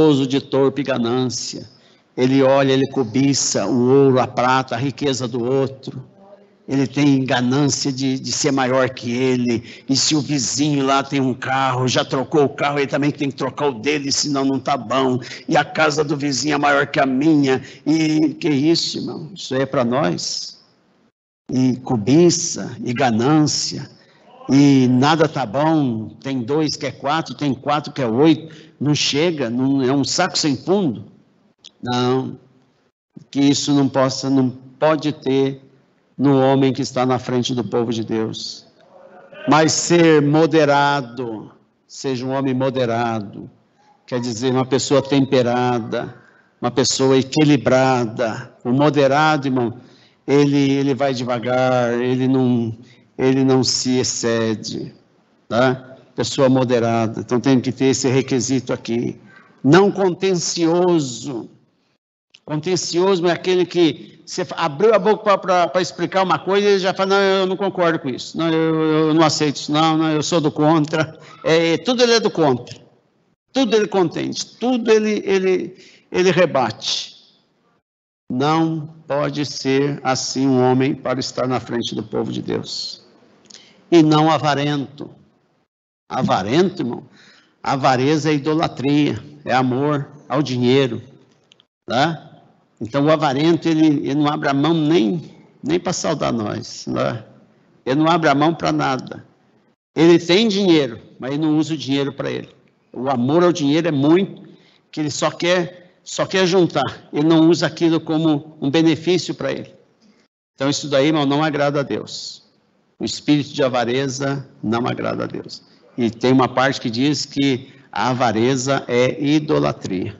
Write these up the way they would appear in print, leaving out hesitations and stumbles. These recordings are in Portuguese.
cobiçoso de torpe ganância. Ele olha, ele cobiça o ouro, a prata, a riqueza do outro. Ele tem ganância de ser maior que ele. E se o vizinho lá tem um carro, já trocou o carro, ele também tem que trocar o dele, senão não está bom. E a casa do vizinho é maior que a minha. E que isso, irmão? Isso é para nós. E cobiça, e ganância. E nada está bom. Tem 2 que é 4, tem 4 que é 8. Não chega, não, é um saco sem fundo. Não, que isso não pode ter no homem que está na frente do povo de Deus. Mas ser moderado, seja um homem moderado, quer dizer, uma pessoa temperada, uma pessoa equilibrada. O moderado, irmão, ele vai devagar, ele não se excede, tá? Pessoa moderada, então tem que ter esse requisito aqui. Não contencioso. Contencioso é aquele que você abriu a boca para explicar uma coisa e ele já fala, não, eu não concordo com isso, não, eu não aceito isso, não, eu sou do contra. Tudo ele é do contra, tudo ele contende, tudo ele rebate. Não pode ser assim um homem para estar na frente do povo de Deus. E não avarento. Avarento, irmão, avareza é idolatria, é amor ao dinheiro, tá? Então, o avarento, ele não abre a mão nem para saudar nós. Né? Ele não abre a mão para nada. Ele tem dinheiro, mas ele não usa o dinheiro para ele. O amor ao dinheiro é muito, que ele só quer juntar. Ele não usa aquilo como um benefício para ele. Então, isso daí, irmão, não agrada a Deus. O espírito de avareza não agrada a Deus. E tem uma parte que diz que a avareza é idolatria.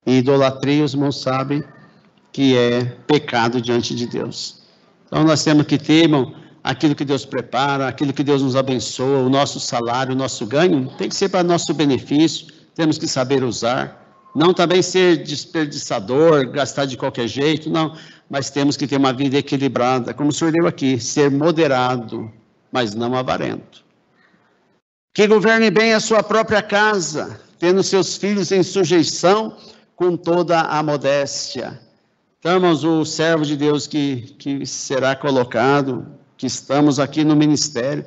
E idolatria, os irmãos sabem, que é pecado diante de Deus. Então, nós temos que ter, irmão, aquilo que Deus prepara, aquilo que Deus nos abençoa, o nosso salário, o nosso ganho, tem que ser para nosso benefício, temos que saber usar, não também ser desperdiçador, gastar de qualquer jeito, não, mas temos que ter uma vida equilibrada, como o senhor leu aqui, ser moderado, mas não avarento. Que governe bem a sua própria casa, tendo seus filhos em sujeição com toda a modéstia. Então, irmãos, o servo de Deus que será colocado, que estamos aqui no ministério,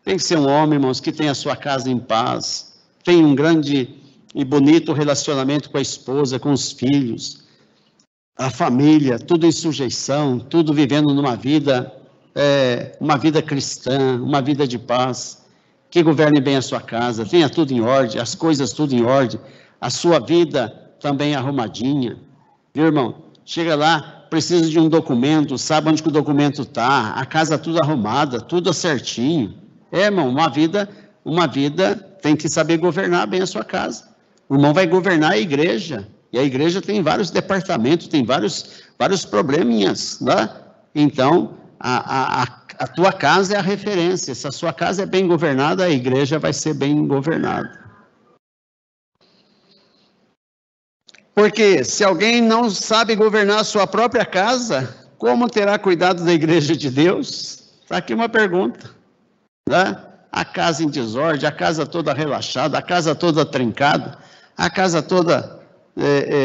tem que ser um homem, irmãos, que tenha a sua casa em paz, tem um grande e bonito relacionamento com a esposa, com os filhos, a família, tudo em sujeição, tudo vivendo numa vida, uma vida cristã, uma vida de paz, que governe bem a sua casa, tenha tudo em ordem, as coisas tudo em ordem, a sua vida também arrumadinha, viu, irmão? Chega lá, precisa de um documento, sabe onde que o documento está, a casa tudo arrumada, tudo certinho. Irmão, uma vida tem que saber governar bem a sua casa. O irmão vai governar a igreja, e a igreja tem vários departamentos, tem vários probleminhas, né? Então, a tua casa é a referência. Se a sua casa é bem governada, a igreja vai ser bem governada. Porque se alguém não sabe governar a sua própria casa, como terá cuidado da igreja de Deus? Está aqui uma pergunta, né? A casa em desordem, a casa toda relaxada, a casa toda trincada, a casa toda...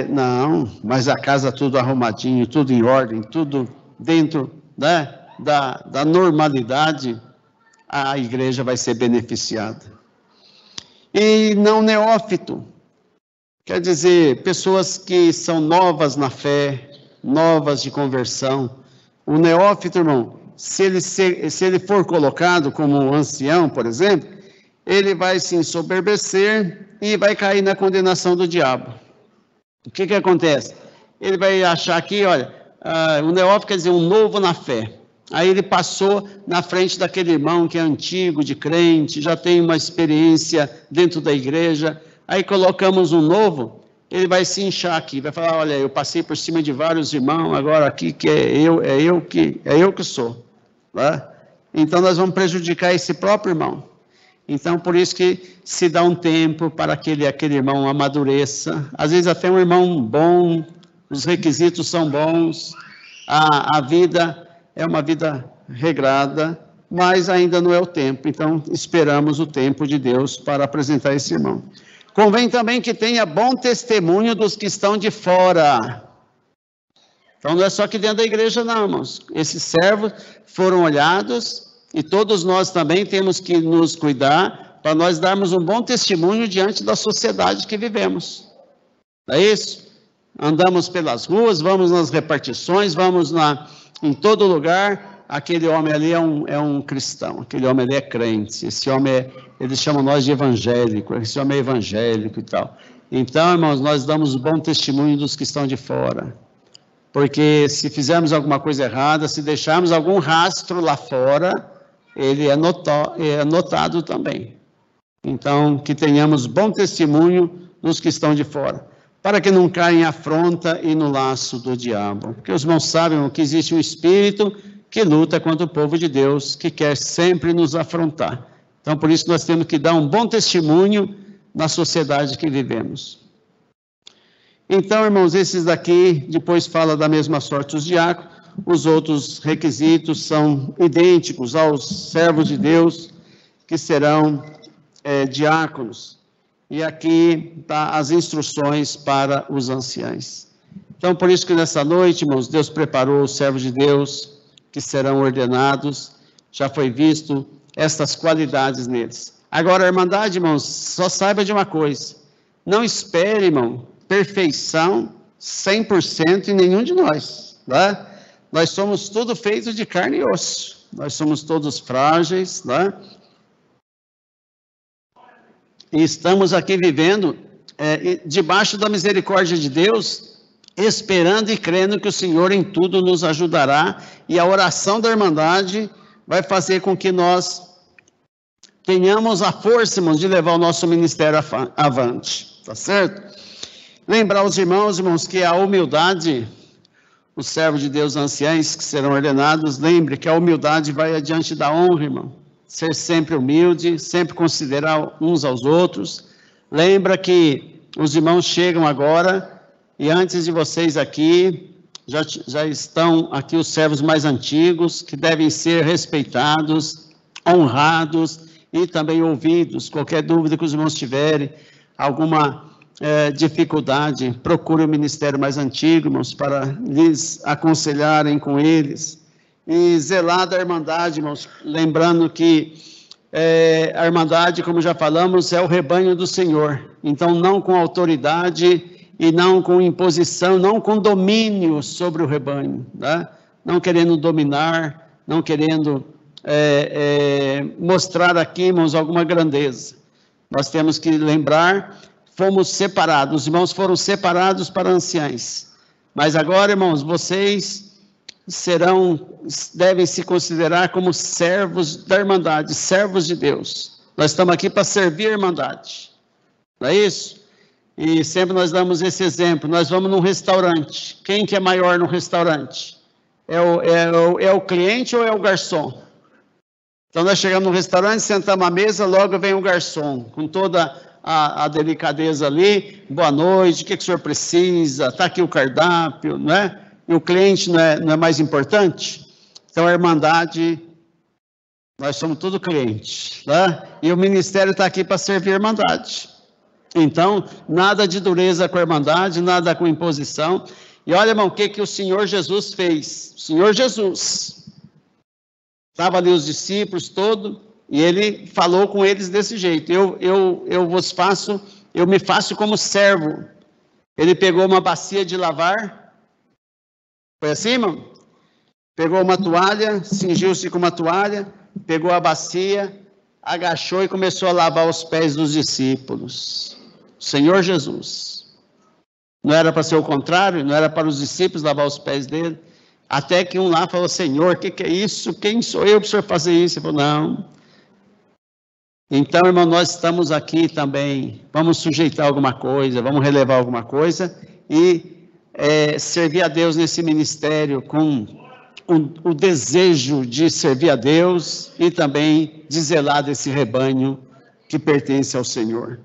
não, mas a casa tudo arrumadinho, tudo em ordem, tudo dentro, né, da normalidade, a igreja vai ser beneficiada. E não neófito. Quer dizer, pessoas que são novas na fé, novas de conversão. O neófito, irmão, se ele for colocado como ancião, por exemplo, ele vai se ensoberbecer e vai cair na condenação do diabo. O que acontece? Ele vai achar aqui, olha, o neófito quer dizer um novo na fé. Aí ele passou na frente daquele irmão que é antigo, de crente, já tem uma experiência dentro da igreja. Aí colocamos um novo, ele vai se inchar aqui, vai falar, olha, eu passei por cima de vários irmãos, agora aqui que é eu que sou. Né? Então nós vamos prejudicar esse próprio irmão. Então por isso que se dá um tempo para aquele irmão amadureça. Às vezes até um irmão bom, os requisitos são bons, a vida é uma vida regrada, mas ainda não é o tempo. Então esperamos o tempo de Deus para apresentar esse irmão. Convém também que tenha bom testemunho dos que estão de fora. Então não é só aqui dentro da igreja não, irmãos. Esses servos foram olhados e todos nós também temos que nos cuidar para nós darmos um bom testemunho diante da sociedade que vivemos. Não é isso? Andamos pelas ruas, vamos nas repartições, vamos em todo lugar. Aquele homem ali é um cristão, aquele homem ali é crente, esse homem eles chamam nós de evangélico, esse homem é evangélico e tal. Então, irmãos, nós damos bom testemunho dos que estão de fora, porque se fizermos alguma coisa errada, se deixarmos algum rastro lá fora, ele é notado também. Então, que tenhamos bom testemunho dos que estão de fora, para que não caia em afronta e no laço do diabo, porque os irmãos sabem que existe um espírito que luta contra o povo de Deus, que quer sempre nos afrontar. Então, por isso, nós temos que dar um bom testemunho na sociedade que vivemos. Então, irmãos, esses daqui, depois fala da mesma sorte os diáconos, os outros requisitos são idênticos aos servos de Deus, que serão diáconos. E aqui está as instruções para os anciãos. Então, por isso que nessa noite, irmãos, Deus preparou os servos de Deus, que serão ordenados, já foi visto estas qualidades neles. Agora, a Irmandade, irmãos, só saiba de uma coisa, não espere, irmão, perfeição 100% em nenhum de nós, tá? Nós somos tudo feito de carne e osso, nós somos todos frágeis, tá? E estamos aqui vivendo debaixo da misericórdia de Deus, esperando e crendo que o Senhor em tudo nos ajudará, e a oração da Irmandade vai fazer com que nós tenhamos a força, irmãos, de levar o nosso ministério avante, tá certo? Lembrar os irmãos, que a humildade, os servos de Deus anciãos que serão ordenados, lembre que a humildade vai adiante da honra, irmão. Ser sempre humilde, sempre considerar uns aos outros. Lembra que os irmãos chegam agora, e antes de vocês aqui, já estão aqui os servos mais antigos, que devem ser respeitados, honrados e também ouvidos. Qualquer dúvida que os irmãos tiverem, alguma dificuldade, procure o ministério mais antigo, irmãos, para lhes aconselharem com eles. E zelar da Irmandade, irmãos, lembrando que a Irmandade, como já falamos, é o rebanho do Senhor. Então, não com autoridade e não com imposição, não com domínio sobre o rebanho, tá? Não querendo dominar, não querendo mostrar aqui, irmãos, alguma grandeza. Nós temos que lembrar, fomos separados, os irmãos foram separados para anciãos, mas agora, irmãos, vocês devem se considerar como servos da Irmandade, servos de Deus. Nós estamos aqui para servir a Irmandade, não é isso? E sempre nós damos esse exemplo, nós vamos num restaurante, quem que é maior no restaurante? É o cliente ou é o garçom? Então nós chegamos no restaurante, sentamos à mesa, logo vem o garçom, com toda a delicadeza ali, boa noite, o que o senhor precisa, está aqui o cardápio, não é? E o cliente não é mais importante? Então a Irmandade, nós somos tudo cliente, tá? E o ministério está aqui para servir a Irmandade. Então, nada de dureza com a Irmandade, nada com imposição. E olha, irmão, o que o Senhor Jesus fez? O Senhor Jesus, estava ali os discípulos todos, e Ele falou com eles desse jeito, eu me faço como servo. Ele pegou uma bacia de lavar, foi assim, irmão? Pegou uma toalha, cingiu-se com uma toalha, pegou a bacia, agachou e começou a lavar os pés dos discípulos. Senhor Jesus. Não era para ser o contrário? Não era para os discípulos lavar os pés dele? Até que um lá falou, Senhor, o que é isso? Quem sou eu para o senhor fazer isso? Ele falou, não. Então, irmão, nós estamos aqui também, vamos sujeitar alguma coisa, vamos relevar alguma coisa e servir a Deus nesse ministério com o desejo de servir a Deus e também de zelar desse rebanho que pertence ao Senhor.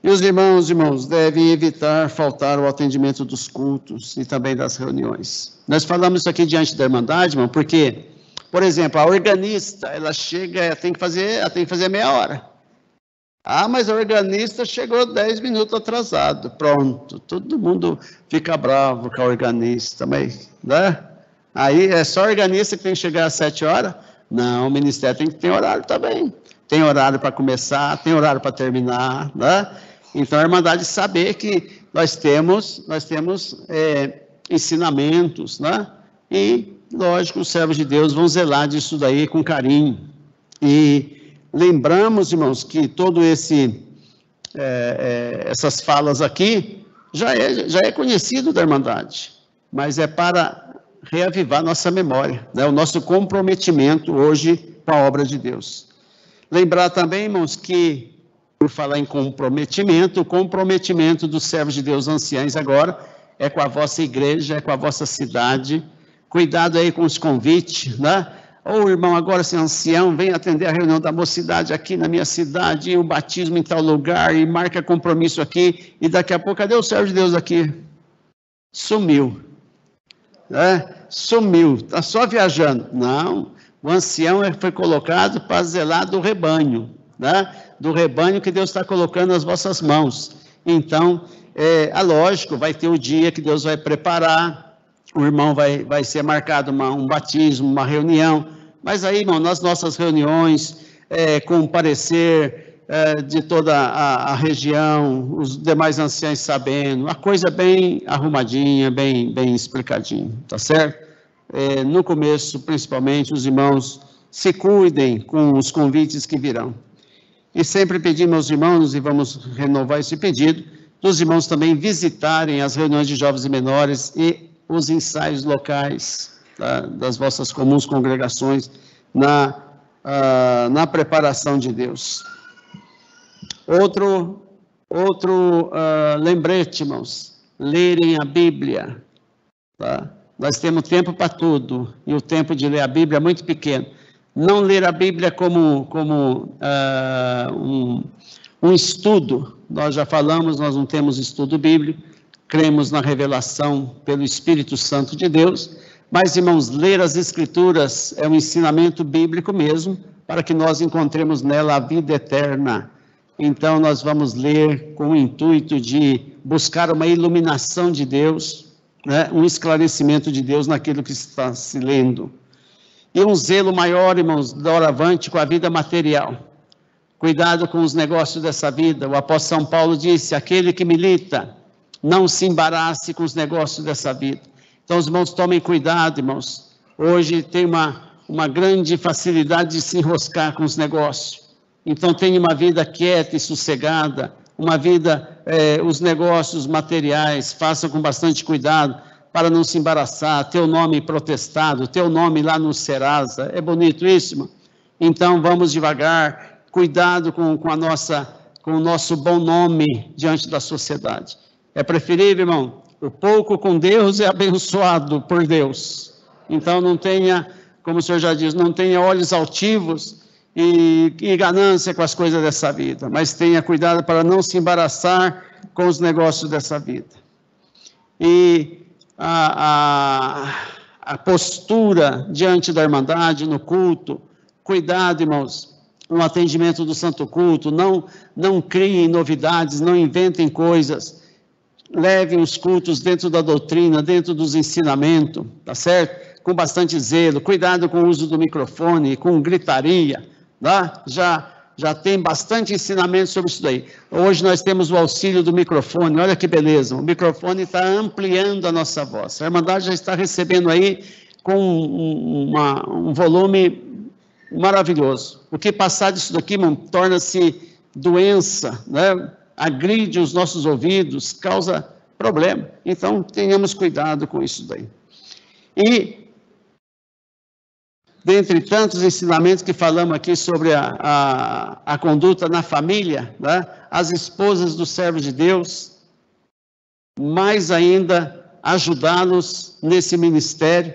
E os irmãos, devem evitar faltar ao atendimento dos cultos e também das reuniões. Nós falamos isso aqui diante da Irmandade, irmão, porque, por exemplo, a organista, ela chega, ela tem que fazer meia hora. Ah, mas a organista chegou 10 minutos atrasado. Pronto, todo mundo fica bravo com a organista, mas, né? Aí é só a organista que tem que chegar às 7 horas? Não, o ministério tem que ter horário também. Tem horário para começar, tem horário para terminar, né? Então a Irmandade saber que nós temos ensinamentos, né? E, lógico, os servos de Deus vão zelar disso daí com carinho. E lembramos, irmãos, que todo essas falas aqui já é conhecido da Irmandade, mas é para reavivar nossa memória, né? O nosso comprometimento hoje com a obra de Deus. Lembrar também, irmãos, que, por falar em comprometimento, o comprometimento dos servos de Deus anciãos agora é com a vossa igreja, é com a vossa cidade. Cuidado aí com os convites, né? Ô, irmão, agora se ancião, vem atender a reunião da mocidade aqui na minha cidade, e o batismo em tal lugar, e marca compromisso aqui, e daqui a pouco, cadê o servo de Deus aqui? Sumiu. Sumiu, está só viajando. Não, o ancião foi colocado para zelar do rebanho, né? Do rebanho que Deus está colocando nas vossas mãos. Então, lógico, vai ter o dia que Deus vai preparar, o irmão vai ser marcado um batismo, uma reunião, mas aí, irmão, nas nossas reuniões, com o parecer de toda a região, os demais anciãos sabendo, a coisa bem arrumadinha, bem explicadinha, tá certo? No começo, principalmente, os irmãos se cuidem com os convites que virão. E sempre pedimos aos irmãos, e vamos renovar esse pedido, dos irmãos também visitarem as reuniões de jovens e menores e os ensaios locais, tá, das vossas comuns congregações na preparação de Deus. Outro lembrete, irmãos, lerem a Bíblia, tá? Nós temos tempo para tudo, e o tempo de ler a Bíblia é muito pequeno. Não ler a Bíblia como um estudo. Nós já falamos, nós não temos estudo bíblico, cremos na revelação pelo Espírito Santo de Deus, mas, irmãos, ler as Escrituras é um ensinamento bíblico mesmo, para que nós encontremos nela a vida eterna. Então, nós vamos ler com o intuito de buscar uma iluminação de Deus, né? Um esclarecimento de Deus naquilo que está se lendo. E um zelo maior, irmãos, doravante com a vida material. Cuidado com os negócios dessa vida. O apóstolo São Paulo disse, aquele que milita, não se embarace com os negócios dessa vida. Então, os irmãos, tomem cuidado, irmãos. Hoje tem uma grande facilidade de se enroscar com os negócios. Então, tenha uma vida quieta e sossegada, uma vida, os negócios materiais, façam com bastante cuidado, para não se embaraçar, teu nome protestado, teu nome lá no Serasa, é bonito isso, irmão? Então, vamos devagar, cuidado com o nosso bom nome diante da sociedade. É preferível, irmão, o pouco com Deus é abençoado por Deus. Então, não tenha, como o senhor já diz, não tenha olhos altivos e ganância com as coisas dessa vida, mas tenha cuidado para não se embaraçar com os negócios dessa vida. E a postura diante da Irmandade, no culto, cuidado, irmãos, no atendimento do Santo Culto, não criem novidades, não inventem coisas, levem os cultos dentro da doutrina, dentro dos ensinamentos, tá certo? Com bastante zelo, cuidado com o uso do microfone, com gritaria, tá? Já tem bastante ensinamento sobre isso daí. Hoje nós temos o auxílio do microfone, olha que beleza, o microfone está ampliando a nossa voz. A Irmandade já está recebendo aí com um volume maravilhoso. O que passar disso daqui, irmão, torna-se doença, né? Agride os nossos ouvidos, causa problema. Então, tenhamos cuidado com isso daí. E, dentre tantos ensinamentos que falamos aqui sobre a conduta na família, né? As esposas dos servos de Deus, mais ainda, ajudá-los nesse ministério,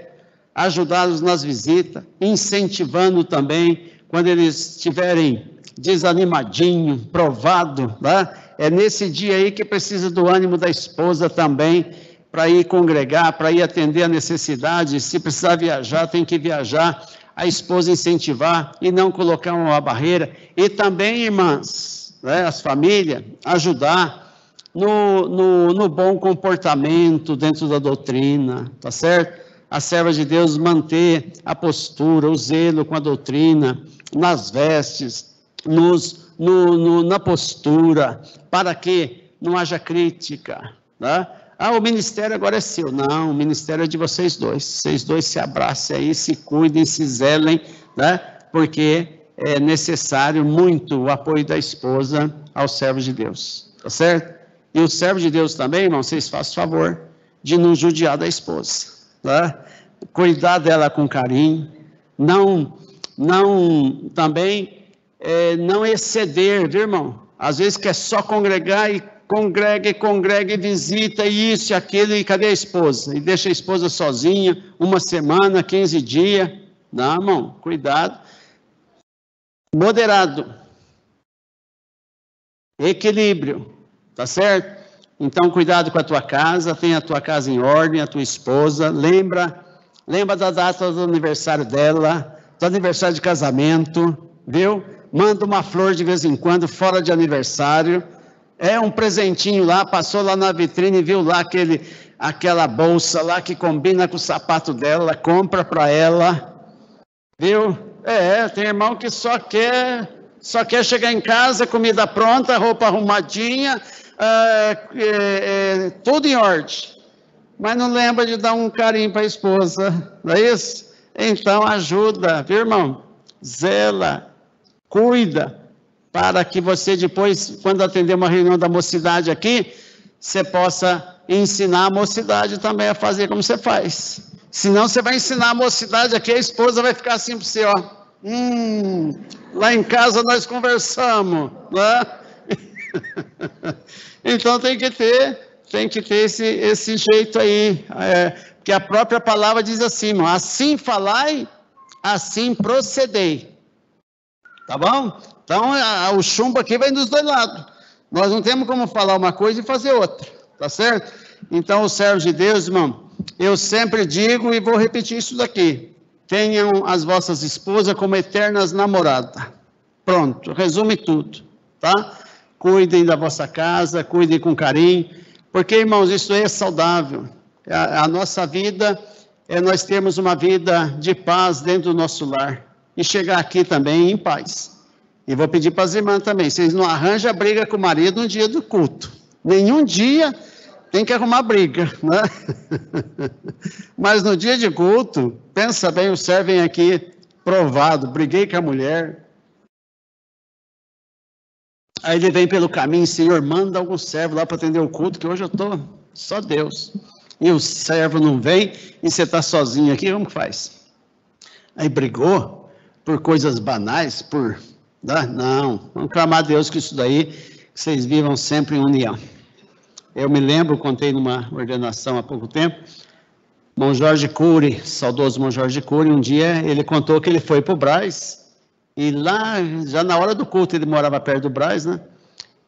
ajudá-los nas visitas, incentivando também, quando eles estiverem desanimadinho, provado, né? É nesse dia aí que precisa do ânimo da esposa também, para ir congregar, para ir atender a necessidade. Se precisar viajar, tem que viajar, a esposa incentivar e não colocar uma barreira. E também, irmãs, né, as famílias, ajudar no bom comportamento dentro da doutrina, tá certo? As servas de Deus manter a postura, o zelo com a doutrina, nas vestes, na postura, para que não haja crítica, né? O ministério agora é seu. Não, o ministério é de vocês dois. Vocês dois se abracem aí, se cuidem, se zelem, né? Porque é necessário muito o apoio da esposa aos servos de Deus, tá certo? E os servos de Deus também, irmão, vocês façam favor de não judiar da esposa, tá? Cuidar dela com carinho, não exceder, viu, irmão? Às vezes quer só congregar e congrega e visita isso e aquilo, e cadê a esposa? E deixa a esposa sozinha, 1 semana, 15 dias. Não, irmão, cuidado. Moderado. Equilíbrio, tá certo? Então, cuidado com a tua casa, tenha a tua casa em ordem, a tua esposa, lembra da data do aniversário dela, do aniversário de casamento, viu? Manda uma flor de vez em quando, fora de aniversário, um presentinho lá, passou lá na vitrine, viu lá aquela bolsa lá que combina com o sapato dela, compra para ela, viu? Tem irmão que só quer chegar em casa, comida pronta, roupa arrumadinha, tudo em ordem, mas não lembra de dar um carinho para a esposa, não é isso? Então ajuda, viu, irmão? Zela, cuida, para que você depois, quando atender uma reunião da mocidade aqui, você possa ensinar a mocidade também a fazer como você faz. Senão você vai ensinar a mocidade aqui, a esposa vai ficar assim para você, ó. Lá em casa nós conversamos, né? Então tem que ter esse jeito aí, que a própria palavra diz assim, assim falai, assim procedei, tá bom? Então o chumbo aqui vem dos dois lados, nós não temos como falar uma coisa e fazer outra, tá certo? Então os servos de Deus, irmão, eu sempre digo e vou repetir isso daqui, tenham as vossas esposas como eternas namoradas, pronto, resume tudo, tá? Cuidem da vossa casa, cuidem com carinho, porque, irmãos, isso é saudável. A nossa vida nós termos uma vida de paz dentro do nosso lar e chegar aqui também em paz. E vou pedir para as irmãs também, vocês não arranjam briga com o marido no dia do culto. Nenhum dia tem que arrumar briga, né? Mas no dia de culto, pensa bem, o servo vem aqui provado, briguei com a mulher. Aí ele vem pelo caminho, Senhor, manda algum servo lá para atender o culto, que hoje eu estou só Deus. E o servo não vem, e você está sozinho aqui, como que faz? Aí brigou por coisas banais, não, vamos clamar a Deus que isso daí, que vocês vivam sempre em união. Eu me lembro, contei numa ordenação há pouco tempo, Mão Jorge Cury, saudoso Mão Jorge Cury, um dia ele contou que ele foi para o Brás, e lá, já na hora do culto, ele morava perto do Brás, né?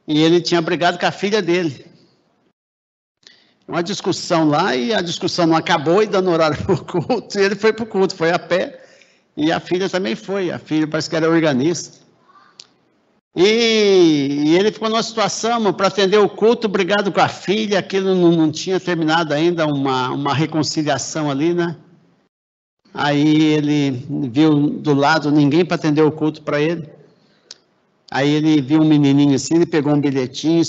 E ele tinha brigado com a filha dele. Uma discussão lá, e a discussão não acabou, e dando horário para o culto, e ele foi para o culto, foi a pé, e a filha também foi, a filha parece que era organista. E ele ficou numa situação para atender o culto, brigado com a filha, aquilo não tinha terminado ainda, uma reconciliação ali, né? Aí ele viu do lado ninguém para atender o culto para ele. Aí ele viu um menininho assim, ele pegou um bilhetinho,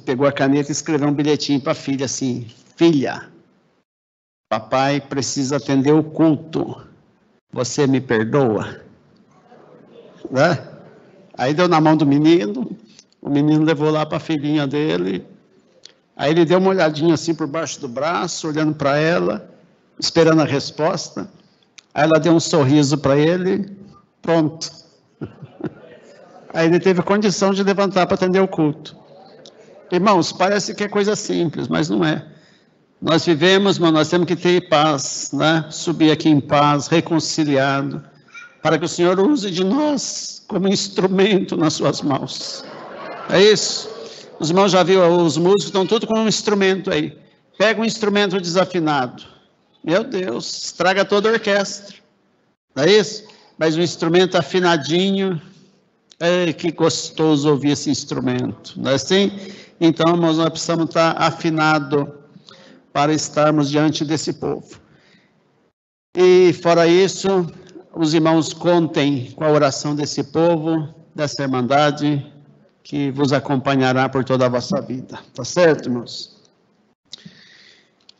pegou a caneta e escreveu um bilhetinho para a filha assim, filha, papai precisa atender o culto, você me perdoa? Né? Aí deu na mão do menino, o menino levou lá para a filhinha dele, aí ele deu uma olhadinha assim por baixo do braço, olhando para ela, esperando a resposta, aí ela deu um sorriso para ele, pronto. Aí ele teve condição de levantar para atender o culto. Irmãos, parece que é coisa simples, mas não é. Nós vivemos, mas nós temos que ter paz, né? Subir aqui em paz, reconciliado, para que o Senhor use de nós como instrumento nas suas mãos. É isso. Os irmãos já viram, os músicos estão tudo com um instrumento aí. Pega um instrumento desafinado. Meu Deus, estraga toda a orquestra. Não é isso? Mas um instrumento afinadinho, Ei, que gostoso ouvir esse instrumento, não é assim? Então, irmãos, nós precisamos estar afinados para estarmos diante desse povo. E, fora isso, os irmãos contem com a oração desse povo, dessa irmandade, que vos acompanhará por toda a vossa vida. Tá certo, irmãos?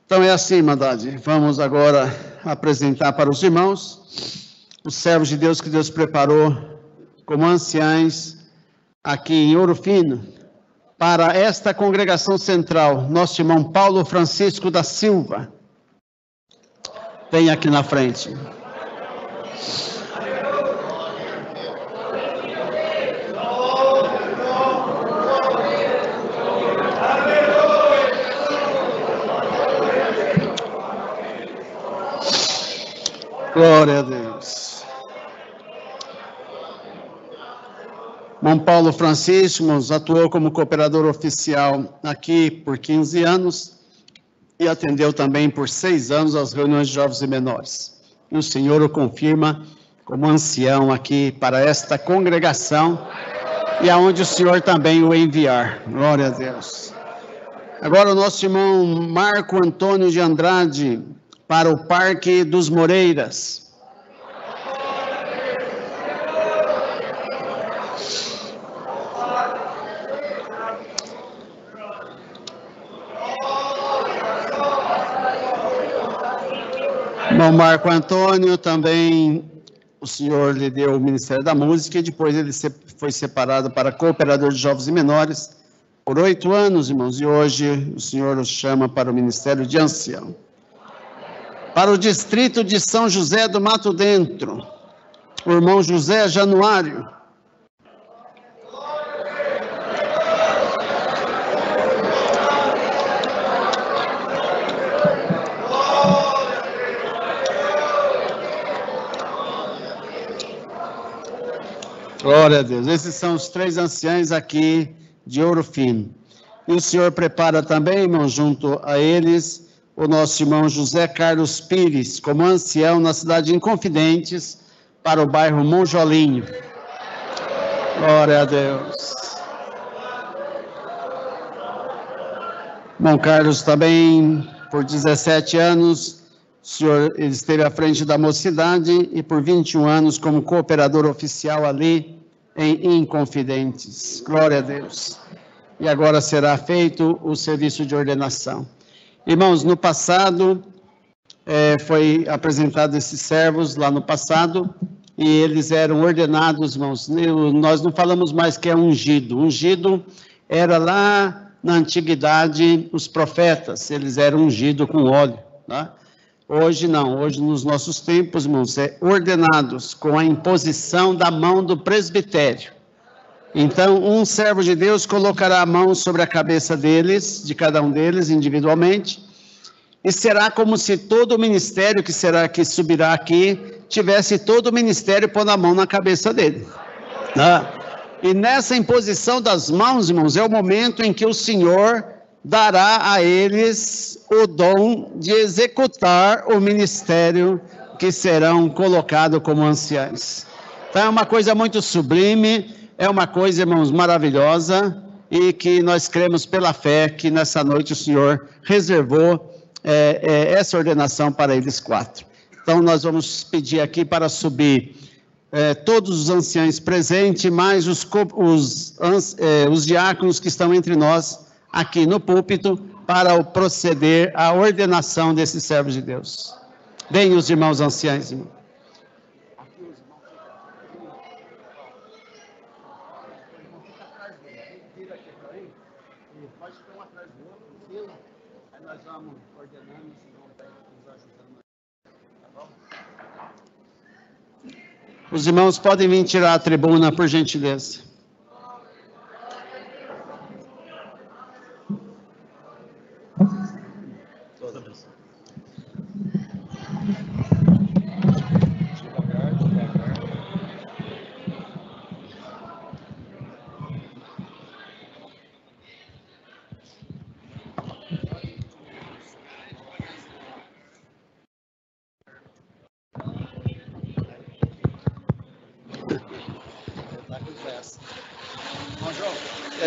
Então é assim, irmandade. Vamos agora apresentar para os irmãos os servos de Deus que Deus preparou como anciães aqui em Ouro Fino para esta congregação central. Nosso irmão Paulo Francisco da Silva. Vem aqui na frente. Glória a Deus. Irmão Paulo Francisco atuou como cooperador oficial aqui por 15 anos e atendeu também por 6 anos as reuniões de jovens e menores. E o Senhor o confirma como ancião aqui para esta congregação e aonde o Senhor também o enviar. Glória a Deus. Agora o nosso irmão Marco Antônio de Andrade, para o Parque dos Moreiras. Irmão Marco Antônio, também o senhor lhe deu o Ministério da Música e depois ele foi separado para cooperador de jovens e menores por 8 anos, irmãos, e hoje o senhor os chama para o Ministério de Ancião. Para o distrito de São José do Mato Dentro, o irmão José Januário. Glória a Deus. Esses são os 3 anciães aqui de Ouro Fino. E o Senhor prepara também, irmão, junto a eles, o nosso irmão José Carlos Pires, como ancião na cidade de Inconfidentes, para o bairro Monjolinho. Glória a Deus. Irmão Carlos também, por 17 anos, o senhor ele esteve à frente da mocidade e por 21 anos como cooperador oficial ali em Inconfidentes. Glória a Deus. E agora será feito o serviço de ordenação. Irmãos, no passado, foi apresentado esses servos lá no passado, e eles eram ordenados, irmãos. Nós não falamos mais que é ungido. Ungido era lá na antiguidade os profetas, eles eram ungidos com óleo. Tá? Hoje não, hoje nos nossos tempos, irmãos, ordenados com a imposição da mão do presbitério. Então, um servo de Deus colocará a mão sobre a cabeça deles, de cada um deles individualmente, e será como se todo o ministério que subirá aqui, tivesse todo o ministério pondo a mão na cabeça dele. Tá? E nessa imposição das mãos, irmãos, é o momento em que o Senhor dará a eles o dom de executar o ministério que serão colocados como anciãos. Então, é uma coisa muito sublime, é uma coisa, irmãos, maravilhosa, e que nós cremos pela fé que nessa noite o Senhor reservou essa ordenação para eles 4. Então, nós vamos pedir aqui para subir todos os anciãos presentes, mais os diáconos que estão entre nós aqui no púlpito, para proceder à ordenação desses servos de Deus. Bem, os irmãos anciãos, irmão. Os irmãos podem vir tirar a tribuna, por gentileza.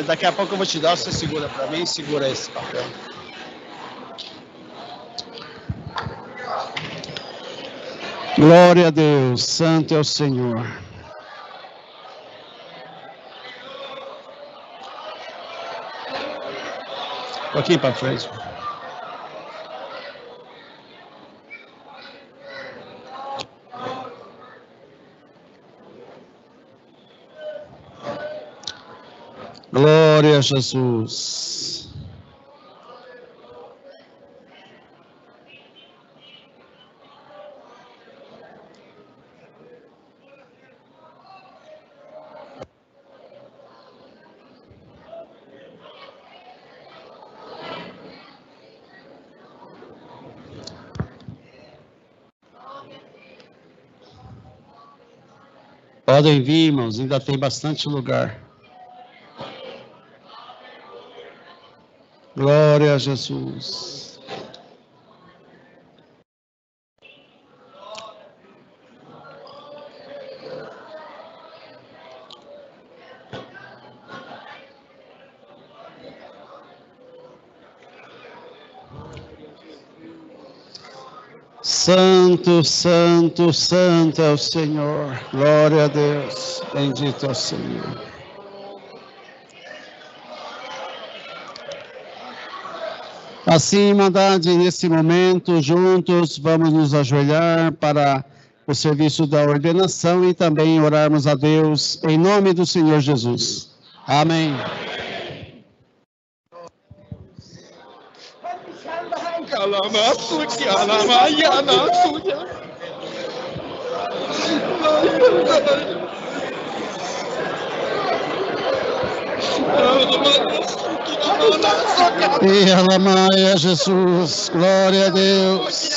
Daqui a pouco eu vou te dar, você segura para mim, segura esse papel. Glória a Deus, santo é o Senhor. Um pouquinho para frente. Glória a Jesus. Podem vir, irmãos, ainda tem bastante lugar. Glória a Jesus. Santo, santo, santo é o Senhor. Glória a Deus. Bendito é o Senhor. Assim, Irmandade, nesse momento, juntos, vamos nos ajoelhar para o serviço da ordenação e também orarmos a Deus em nome do Senhor Jesus. Amém. E alamaia Jesus, glória a Deus,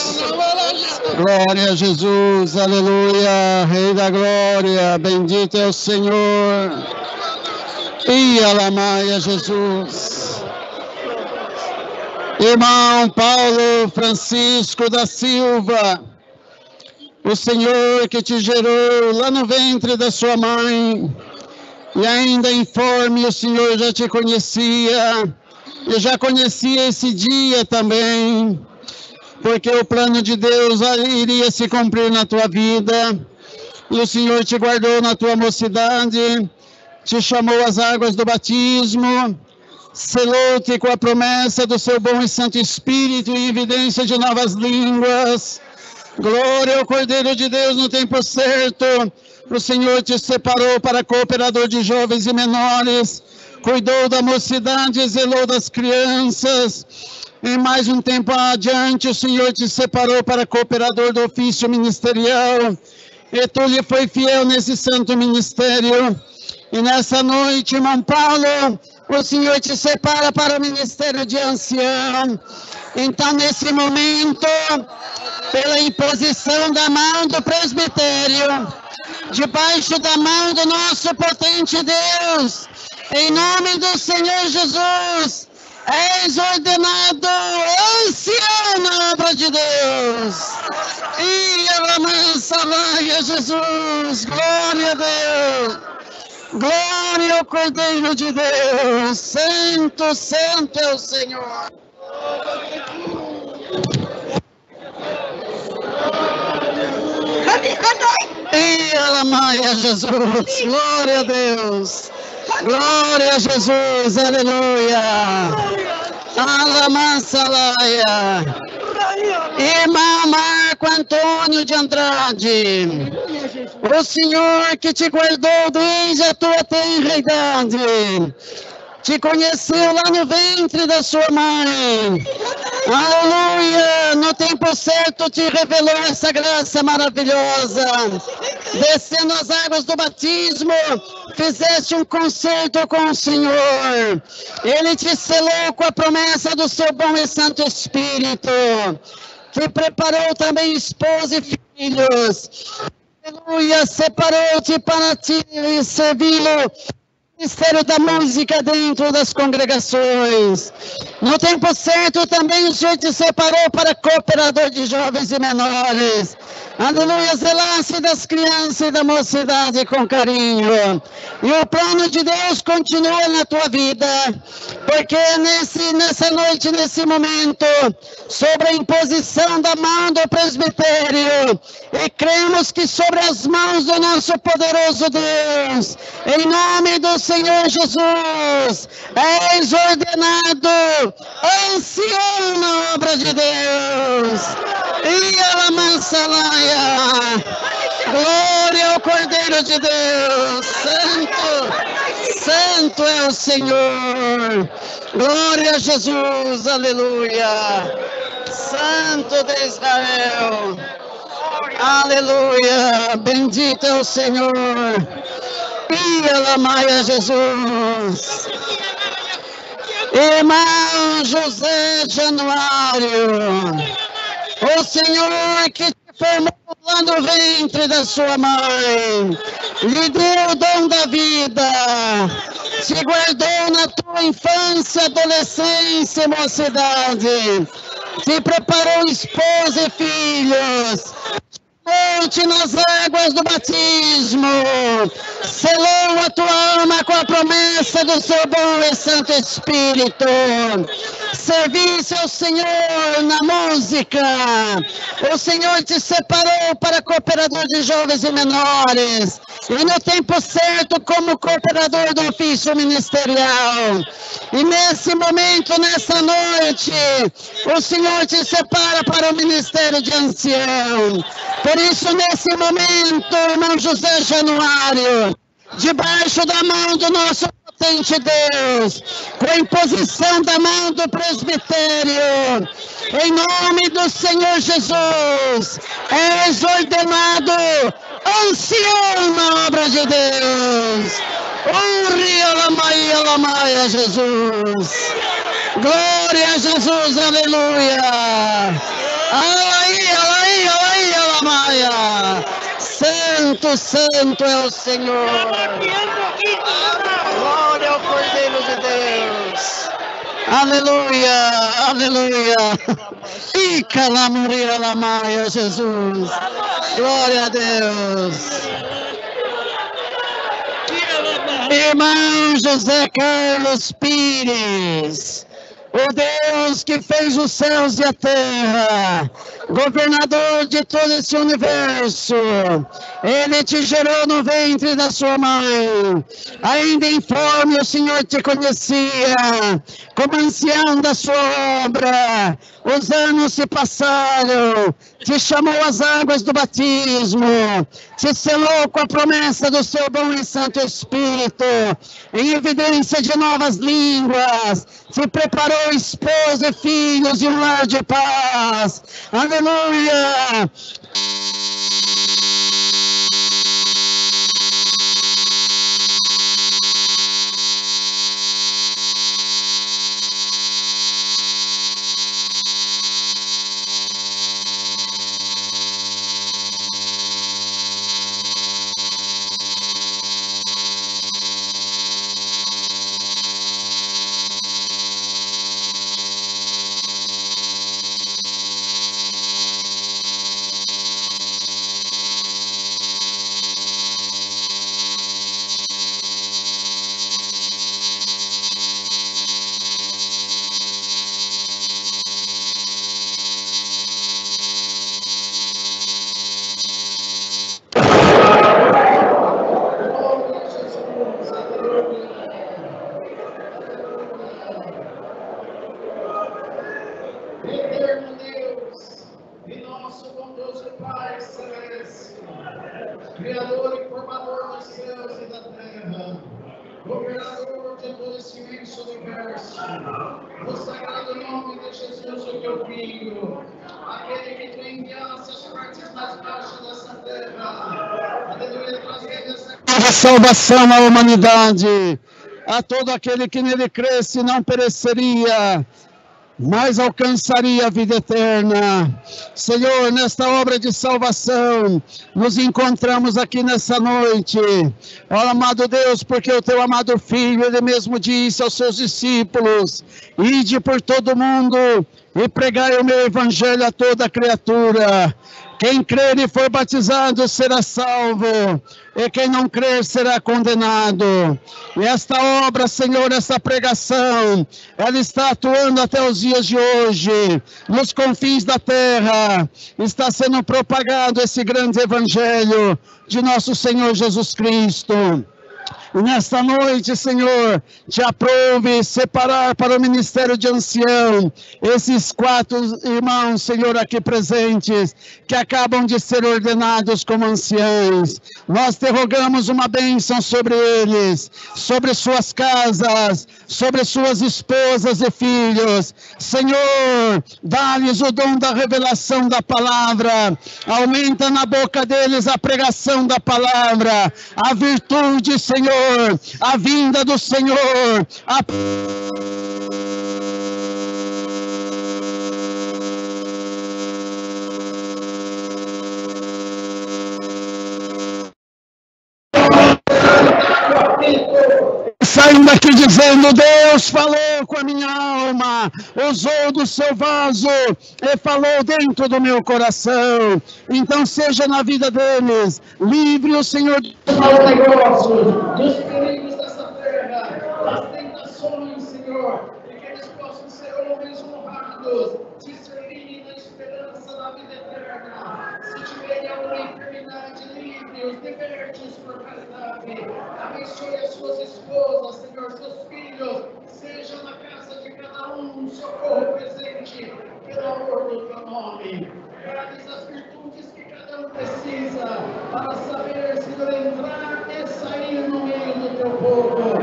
glória a Jesus, aleluia, Rei da glória, bendito é o Senhor. E alamaia Jesus. Irmão Paulo Francisco da Silva, o Senhor que te gerou lá no ventre da sua mãe, e ainda informe, o Senhor já te conhecia, e já conhecia esse dia também, porque o plano de Deus iria se cumprir na tua vida, e o Senhor te guardou na tua mocidade, te chamou às águas do batismo, selou-te com a promessa do seu bom e santo Espírito e evidência de novas línguas. Glória ao Cordeiro de Deus no tempo certo. O Senhor te separou para cooperador de jovens e menores, cuidou da mocidade e zelou das crianças. E mais um tempo adiante, o Senhor te separou para cooperador do ofício ministerial. E tu lhe foi fiel nesse santo ministério. E nessa noite, irmão Paulo, o Senhor te separa para o ministério de ancião. Então, nesse momento, pela imposição da mão do presbitério, debaixo da mão do nosso potente Deus, em nome do Senhor Jesus, és ordenado ancião na obra de Deus. E a mansa vai a Jesus, glória a Deus, glória ao Cordeiro de Deus, santo, santo é o Senhor. E alamaia Jesus, glória a Deus, glória a Jesus, aleluia, alamançalaia, irmão Marco Antônio de Andrade, o Senhor que te guardou desde a tua tenra idade, te conheceu lá no ventre da sua mãe, aleluia, no tempo certo te revelou essa graça maravilhosa, descendo as águas do batismo, fizeste um concerto com o Senhor, Ele te selou com a promessa do seu bom e santo Espírito, te preparou também esposa e filhos, aleluia, separou-te para ti servi-lo, Ministério da Música dentro das congregações. No tempo certo também o Senhor te separou para cooperador de jovens e menores. aleluia, zelasse das crianças e da mocidade com carinho. E o plano de Deus continua na tua vida, porque nessa noite, nesse momento, sobre a imposição da mão do presbitério, e cremos que sobre as mãos do nosso poderoso Deus, em nome do Senhor Jesus, és ordenado ancião na obra de Deus. E a mansalaia, glória ao Cordeiro de Deus, santo é o Senhor, glória a Jesus, aleluia, Santo de Israel, aleluia, bendito é o Senhor, e alamaia Jesus. Irmão José Januário, o Senhor que te formou lá no ventre da sua mãe, lhe deu o dom da vida, te guardou na tua infância, adolescência e mocidade, te preparou esposa e filhos, ponte nas águas do batismo, selou a tua alma com a promessa do seu bom e santo Espírito, serviço ao Senhor na música, o Senhor te separou para cooperador de jovens e menores, e no tempo certo como cooperador do ofício ministerial, e nesse momento, nessa noite, o Senhor te separa para o ministério de ancião. Por isso, nesse momento, irmão José Januário, debaixo da mão do nosso potente Deus, com a imposição da mão do presbitério, em nome do Senhor Jesus, és ordenado ancião na obra de Deus. Lamaya, Jesus. Glória a Jesus, aleluia. Lamaya. Santo é o Senhor. Glória ao Cordeiro de Deus. Aleluia. E calamuria lamaya, Jesus. Glória a Deus. Irmão José Carlos Pires, o Deus que fez os céus e a terra, governador de todo esse universo, Ele te gerou no ventre da sua mãe, ainda informe o Senhor te conhecia, como ancião da sua obra, os anos se passaram, te chamou às águas do batismo, te selou com a promessa do seu bom e santo Espírito, em evidência de novas línguas, te preparou esposa e filhos e um lar de paz. Aleluia! Criador e formador dos céus e da terra, governador de todo esse imenso universo, no sagrado nome de Jesus, o teu Filho, aquele que tu enviaste às partes mais baixas dessa terra, aleluia, trazendo essa salvação à humanidade, a todo aquele que nele cresce não pereceria, mas alcançaria a vida eterna. Senhor, nesta obra de salvação, nos encontramos aqui nessa noite, ó amado Deus, porque o teu amado Filho, ele mesmo disse aos seus discípulos, ide por todo mundo e pregai o meu evangelho a toda criatura. Quem crer e for batizado será salvo, e quem não crer será condenado. E esta obra, Senhor, esta pregação, ela está atuando até os dias de hoje, nos confins da terra, está sendo propagado esse grande evangelho de nosso Senhor Jesus Cristo. E nesta noite, Senhor, te aprove separar para o ministério de ancião esses 4 irmãos, Senhor, aqui presentes, que acabam de ser ordenados como anciãos. Nós te rogamos uma bênção sobre eles, sobre suas casas, sobre suas esposas e filhos. Senhor, dá-lhes o dom da revelação da palavra, aumenta na boca deles a pregação da palavra, a virtude, Senhor, a vinda do Senhor, saindo daqui dizendo: Deus falou com a minha alma, usou do seu vaso e falou dentro do meu coração. Então seja na vida deles livre o Senhor dos maus negócios, dos perigos dessa terra, das tentações, Senhor, e que eles possam ser homens honrados, te servirem na esperança da vida eterna. Se tiverem alguma enfermidade, livre-os, liberte-os por caridade. Abençoe as suas esposas, Senhor, seus filhos, seja na casa de cada um socorro presente, pelo amor do teu nome. Dá-lhes as virtudes que cada um precisa para saber, Senhor, entrar e sair no meio do teu povo,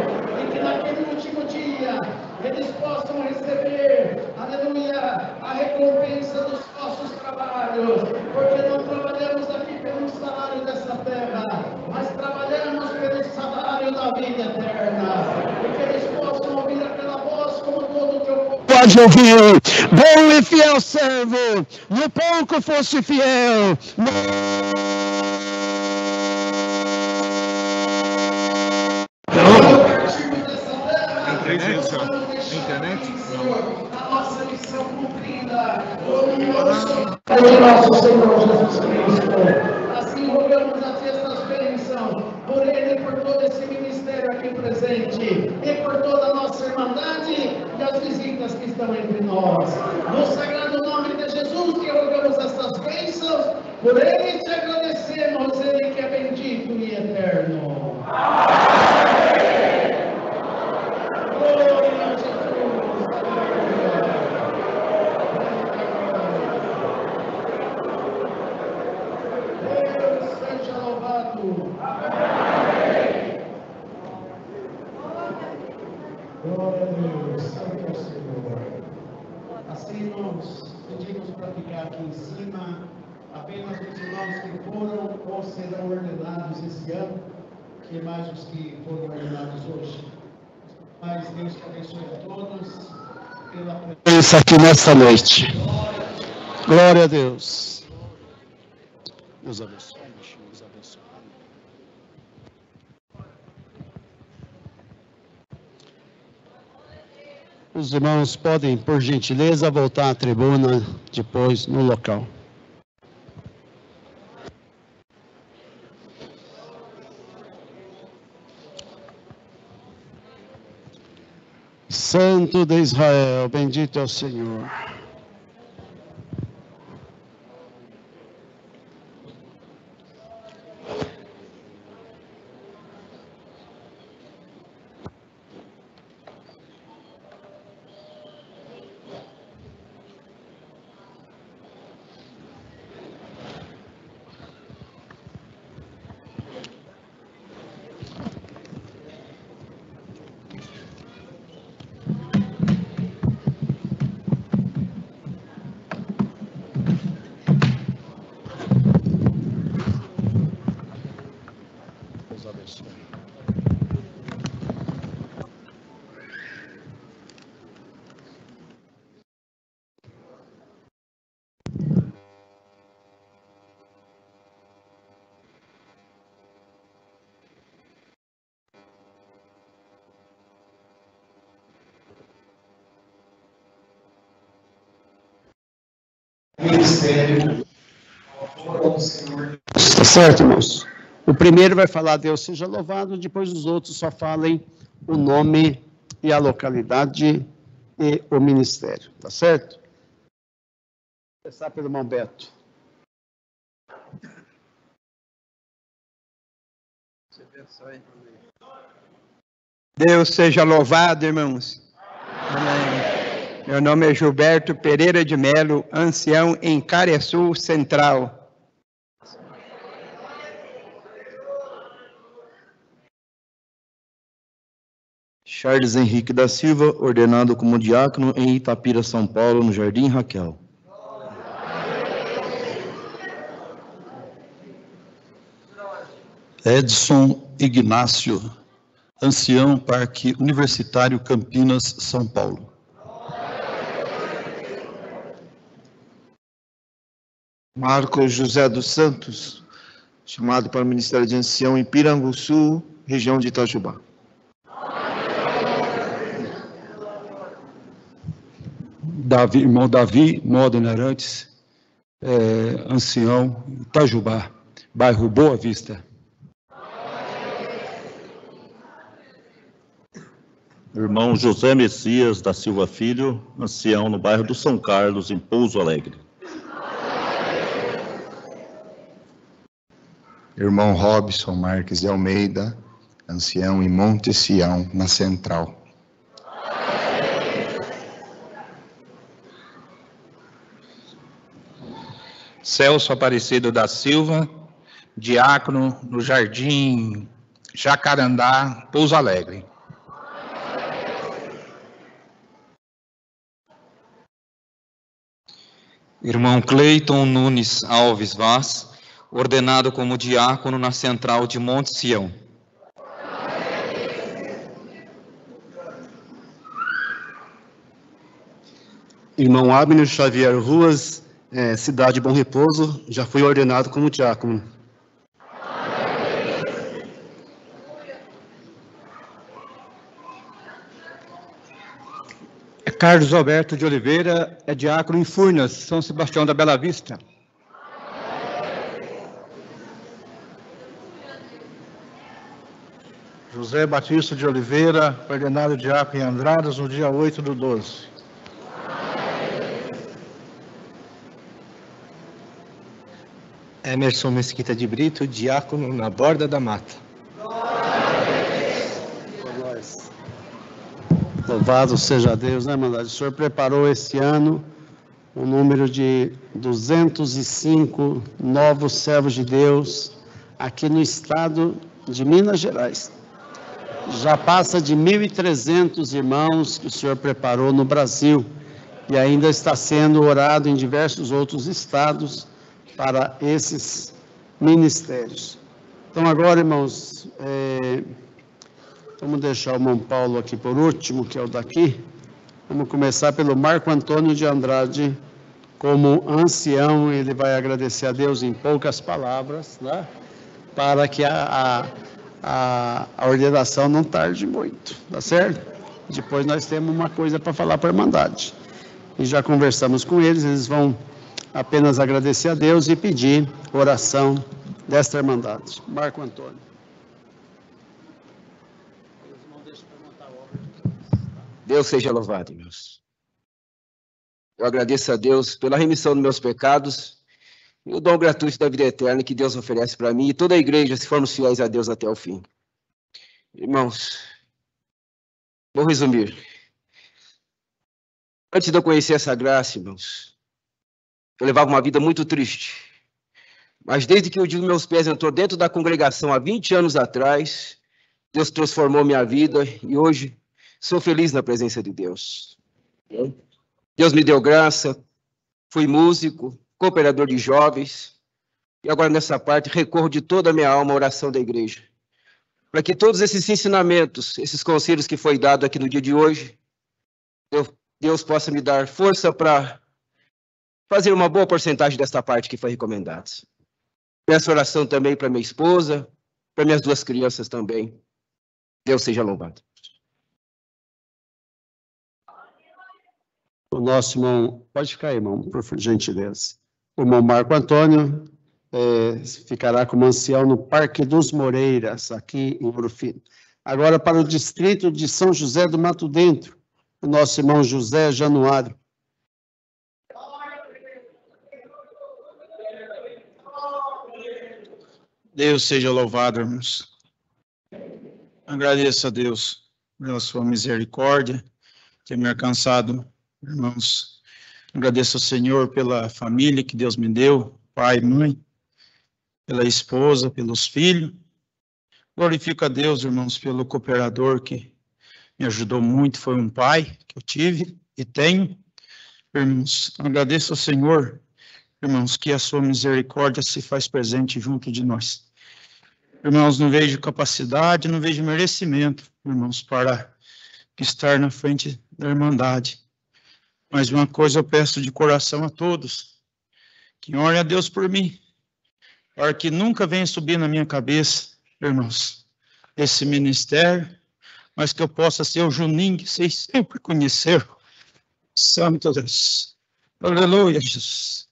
e que naquele último dia eles possam receber, aleluia, a recompensa dos nossos trabalhos, porque não trabalhamos aqui pelo salário dessa terra, mas trabalhamos pelo salário da vida eterna, e que eles possam ouvir aquela voz como todo o teu povo pode ouvir: bom e fiel servo, no pouco foste fiel. Internet? A nossa missão cumprida, o nosso Senhor Jesus Cristo. Assim rogamos a ti estas bênçãos, por ele e por todo esse ministério aqui presente, e por toda a nossa irmandade e as visitas que estão entre nós. No sagrado nome de Jesus que rogamos estas bênçãos, por ele te agradecemos, ele que é bendito e eterno. Glória a Jesus. Deus seja louvado. Glória a Deus, santo é o Senhor. Assim nós pedimos para ficar aqui em cima apenas os irmãos que foram ou serão ordenados esse ano, que mais os que foram ordenados hoje. Mas Deus te abençoe a todos pela Pensa aqui nesta noite. Glória a Deus. Deus abençoe. Deus abençoe. Os irmãos podem, por gentileza, voltar à tribuna depois no local. Santo de Israel, bendito é o Senhor. Deus abençoe. Ministério ao Senhor. Tá certo, irmãos? O primeiro vai falar Deus seja louvado, depois os outros só falem o nome e a localidade e o ministério, tá certo? Vou começar pelo irmão Beto. Deus seja louvado, irmãos. Amém. Meu nome é Gilberto Pereira de Melo, ancião em Careçu Central. Charles Henrique da Silva, ordenado como diácono em Itapira, São Paulo, no Jardim Raquel. Edson Ignácio, ancião Parque Universitário Campinas, São Paulo. Marcos José dos Santos, chamado para o Ministério de Ancião em Piranguçu, região de Itajubá. Irmão Davi Modena Arantes, ancião Itajubá, bairro Boa Vista. Irmão José Messias da Silva Filho, ancião no bairro do São Carlos, em Pouso Alegre. Irmão Robson Marques de Almeida, ancião em Monte Sião, na Central. Celso Aparecido da Silva, diácono no Jardim Jacarandá, Pouso Alegre. Irmão Cleiton Nunes Alves Vaz, ordenado como diácono na Central de Monte Sião. Irmão Abner Xavier Ruas, cidade Bom Repouso, já fui ordenado como diácono. Carlos Alberto de Oliveira, diácono em Furnas, São Sebastião da Bela Vista. José Batista de Oliveira, ordenado diácono em Andradas, no dia 8/12. Emerson Mesquita de Brito, diácono na Borda da Mata. Louvado seja Deus, né, irmandade? O Senhor preparou esse ano o número de 205 novos servos de Deus aqui no estado de Minas Gerais. Já passa de 1.300 irmãos que o Senhor preparou no Brasil e ainda está sendo orado em diversos outros estados para esses ministérios. Então agora, irmãos, vamos deixar o irmão Paulo aqui por último, que é o daqui. Vamos começar pelo Marco Antônio de Andrade, como ancião. Ele vai agradecer a Deus em poucas palavras, né? Para que a ordenação não tarde muito, tá certo? Depois nós temos uma coisa para falar para a Irmandade. E já conversamos com eles, eles vão apenas agradecer a Deus e pedir oração desta Irmandade. Marco Antônio. Deus seja louvado, irmãos. Eu agradeço a Deus pela remissão dos meus pecados e o dom gratuito da vida eterna que Deus oferece para mim e toda a igreja, se formos fiéis a Deus até o fim. Irmãos, vou resumir. Antes de eu conhecer essa graça, irmãos, eu levava uma vida muito triste. Mas desde que o dia dos meus pés entrou dentro da congregação há 20 anos atrás, Deus transformou minha vida e hoje sou feliz na presença de Deus. Deus me deu graça, fui músico, cooperador de jovens, e agora nessa parte recorro de toda a minha alma à oração da igreja, para que todos esses ensinamentos, esses conselhos que foi dado aqui no dia de hoje, Deus possa me dar força para fazer uma boa porcentagem desta parte que foi recomendada. Peço oração também para minha esposa, para minhas duas crianças também. Deus seja louvado. O nosso irmão, pode ficar aí, irmão, por gentileza. O irmão Marco Antônio, ficará como ancião no Parque dos Moreiras, aqui em Ouro Fino. Agora para o distrito de São José do Mato Dentro, o nosso irmão José Januário. Deus seja louvado, irmãos. Agradeço a Deus pela sua misericórdia, ter me alcançado, irmãos. Agradeço ao Senhor pela família que Deus me deu, pai e mãe, pela esposa, pelos filhos. Glorifico a Deus, irmãos, pelo cooperador que me ajudou muito, foi um pai que eu tive e tenho. Irmãos, agradeço ao Senhor, irmãos, que a sua misericórdia se faz presente junto de nós. Irmãos, não vejo capacidade, não vejo merecimento, irmãos, para estar na frente da Irmandade. Mas uma coisa eu peço de coração a todos, que orem a Deus por mim, para que nunca venha subir na minha cabeça, irmãos, esse ministério, mas que eu possa ser o Juninho que vocês sempre conheceram. Santo Deus. Aleluia, Jesus.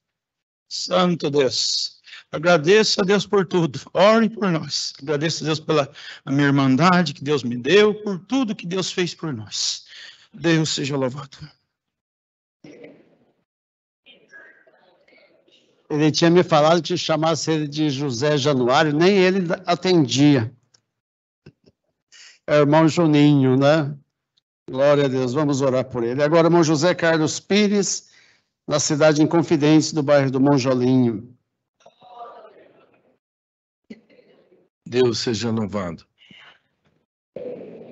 Santo Deus. Agradeço a Deus por tudo. Orem por nós. Agradeço a Deus pela minha irmandade que Deus me deu, por tudo que Deus fez por nós. Deus seja louvado. Ele tinha me falado que chamasse ele de José Januário, nem ele atendia. É o irmão Juninho, né? Glória a Deus, vamos orar por ele. Agora, irmão José Carlos Pires, na cidade Inconfidentes, do bairro do Monjolinho. Deus seja louvado.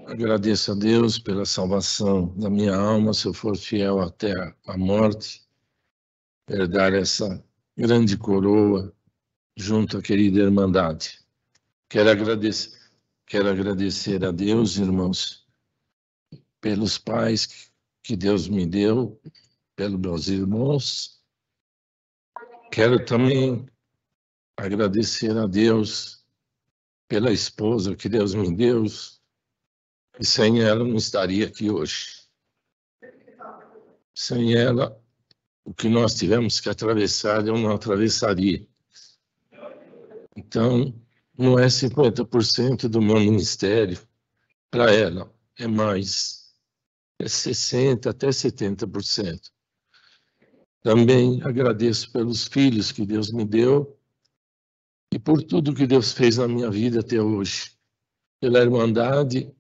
Agradeço a Deus pela salvação da minha alma, se eu for fiel até a morte, herdar essa grande coroa junto à querida Irmandade. Quero agradecer a Deus, irmãos, pelos pais que Deus me deu, pelos meus irmãos. Quero também agradecer a Deus pela esposa que Deus me deu, e sem ela não estaria aqui hoje. Sem ela, o que nós tivemos que atravessar, eu não atravessaria. Então, não é 50% do meu ministério para ela, é mais, é 60% até 70%. Também agradeço pelos filhos que Deus me deu e por tudo que Deus fez na minha vida até hoje. Pela Irmandade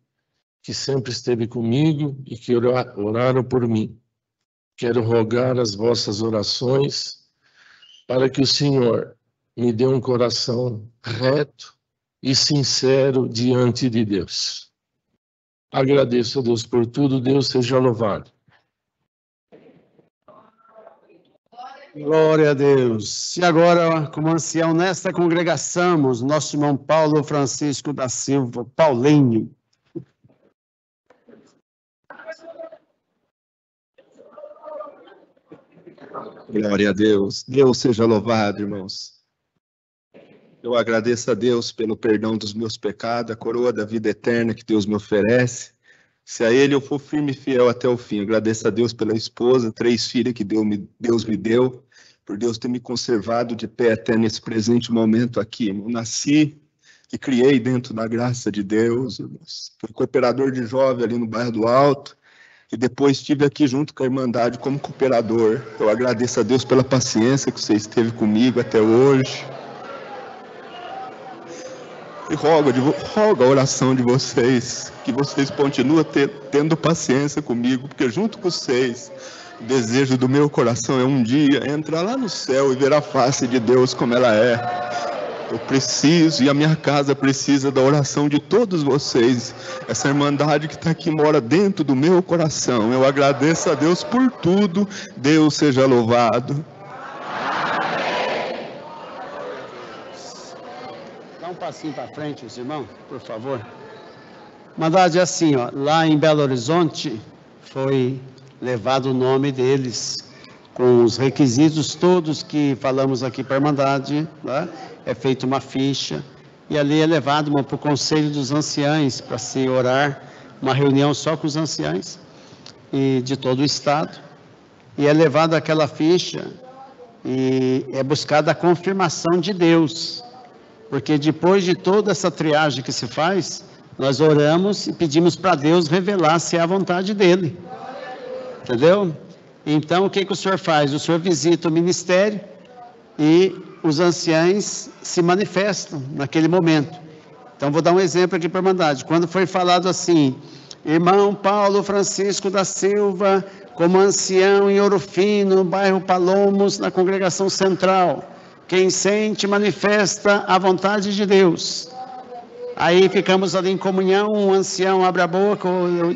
que sempre esteve comigo e que oraram por mim. Quero rogar as vossas orações para que o Senhor me dê um coração reto e sincero diante de Deus. Agradeço a Deus por tudo, Deus seja louvado. Glória a Deus. E agora, como ancião nesta congregação, nosso irmão Paulo Francisco da Silva, Paulinho. Glória a Deus. Deus seja louvado, irmãos. Eu agradeço a Deus pelo perdão dos meus pecados, a coroa da vida eterna que Deus me oferece. Se a Ele eu for firme e fiel até o fim. Agradeço a Deus pela esposa, 3 filhas que Deus me deu, por Deus ter me conservado de pé até nesse presente momento aqui. Eu nasci e criei dentro da graça de Deus, irmãos. Fui cooperador de jovem ali no bairro do Alto. E depois estive aqui junto com a Irmandade como cooperador. Eu agradeço a Deus pela paciência que você esteve comigo até hoje. E rogo a oração de vocês, que vocês continuem tendo paciência comigo, porque junto com vocês, o desejo do meu coração é um dia entrar lá no céu e ver a face de Deus como ela é. Eu preciso, e a minha casa precisa da oração de todos vocês. Essa Irmandade que está aqui mora dentro do meu coração. Eu agradeço a Deus por tudo. Deus seja louvado. Dá um passinho para frente, os irmãos, por favor. Irmandade é assim, ó, lá em Belo Horizonte foi levado o nome deles, com os requisitos todos que falamos aqui para a Irmandade, né? É feita uma ficha, e ali é levado para o Conselho dos Anciães, para se orar, uma reunião só com os anciães e de todo o Estado, e é levado aquela ficha, E é buscada a confirmação de Deus, porque depois de toda essa triagem que se faz, nós oramos e pedimos para Deus revelar se é a vontade dEle. Entendeu? Então, o que o senhor faz? O senhor visita o ministério e os anciães se manifestam naquele momento. Então, vou dar um exemplo aqui para a Irmandade. Quando foi falado assim, irmão Paulo Francisco da Silva, como ancião em Ouro Fino, bairro Palomos, na congregação central, quem sente manifesta a vontade de Deus. Aí ficamos ali em comunhão, um ancião abre a boca,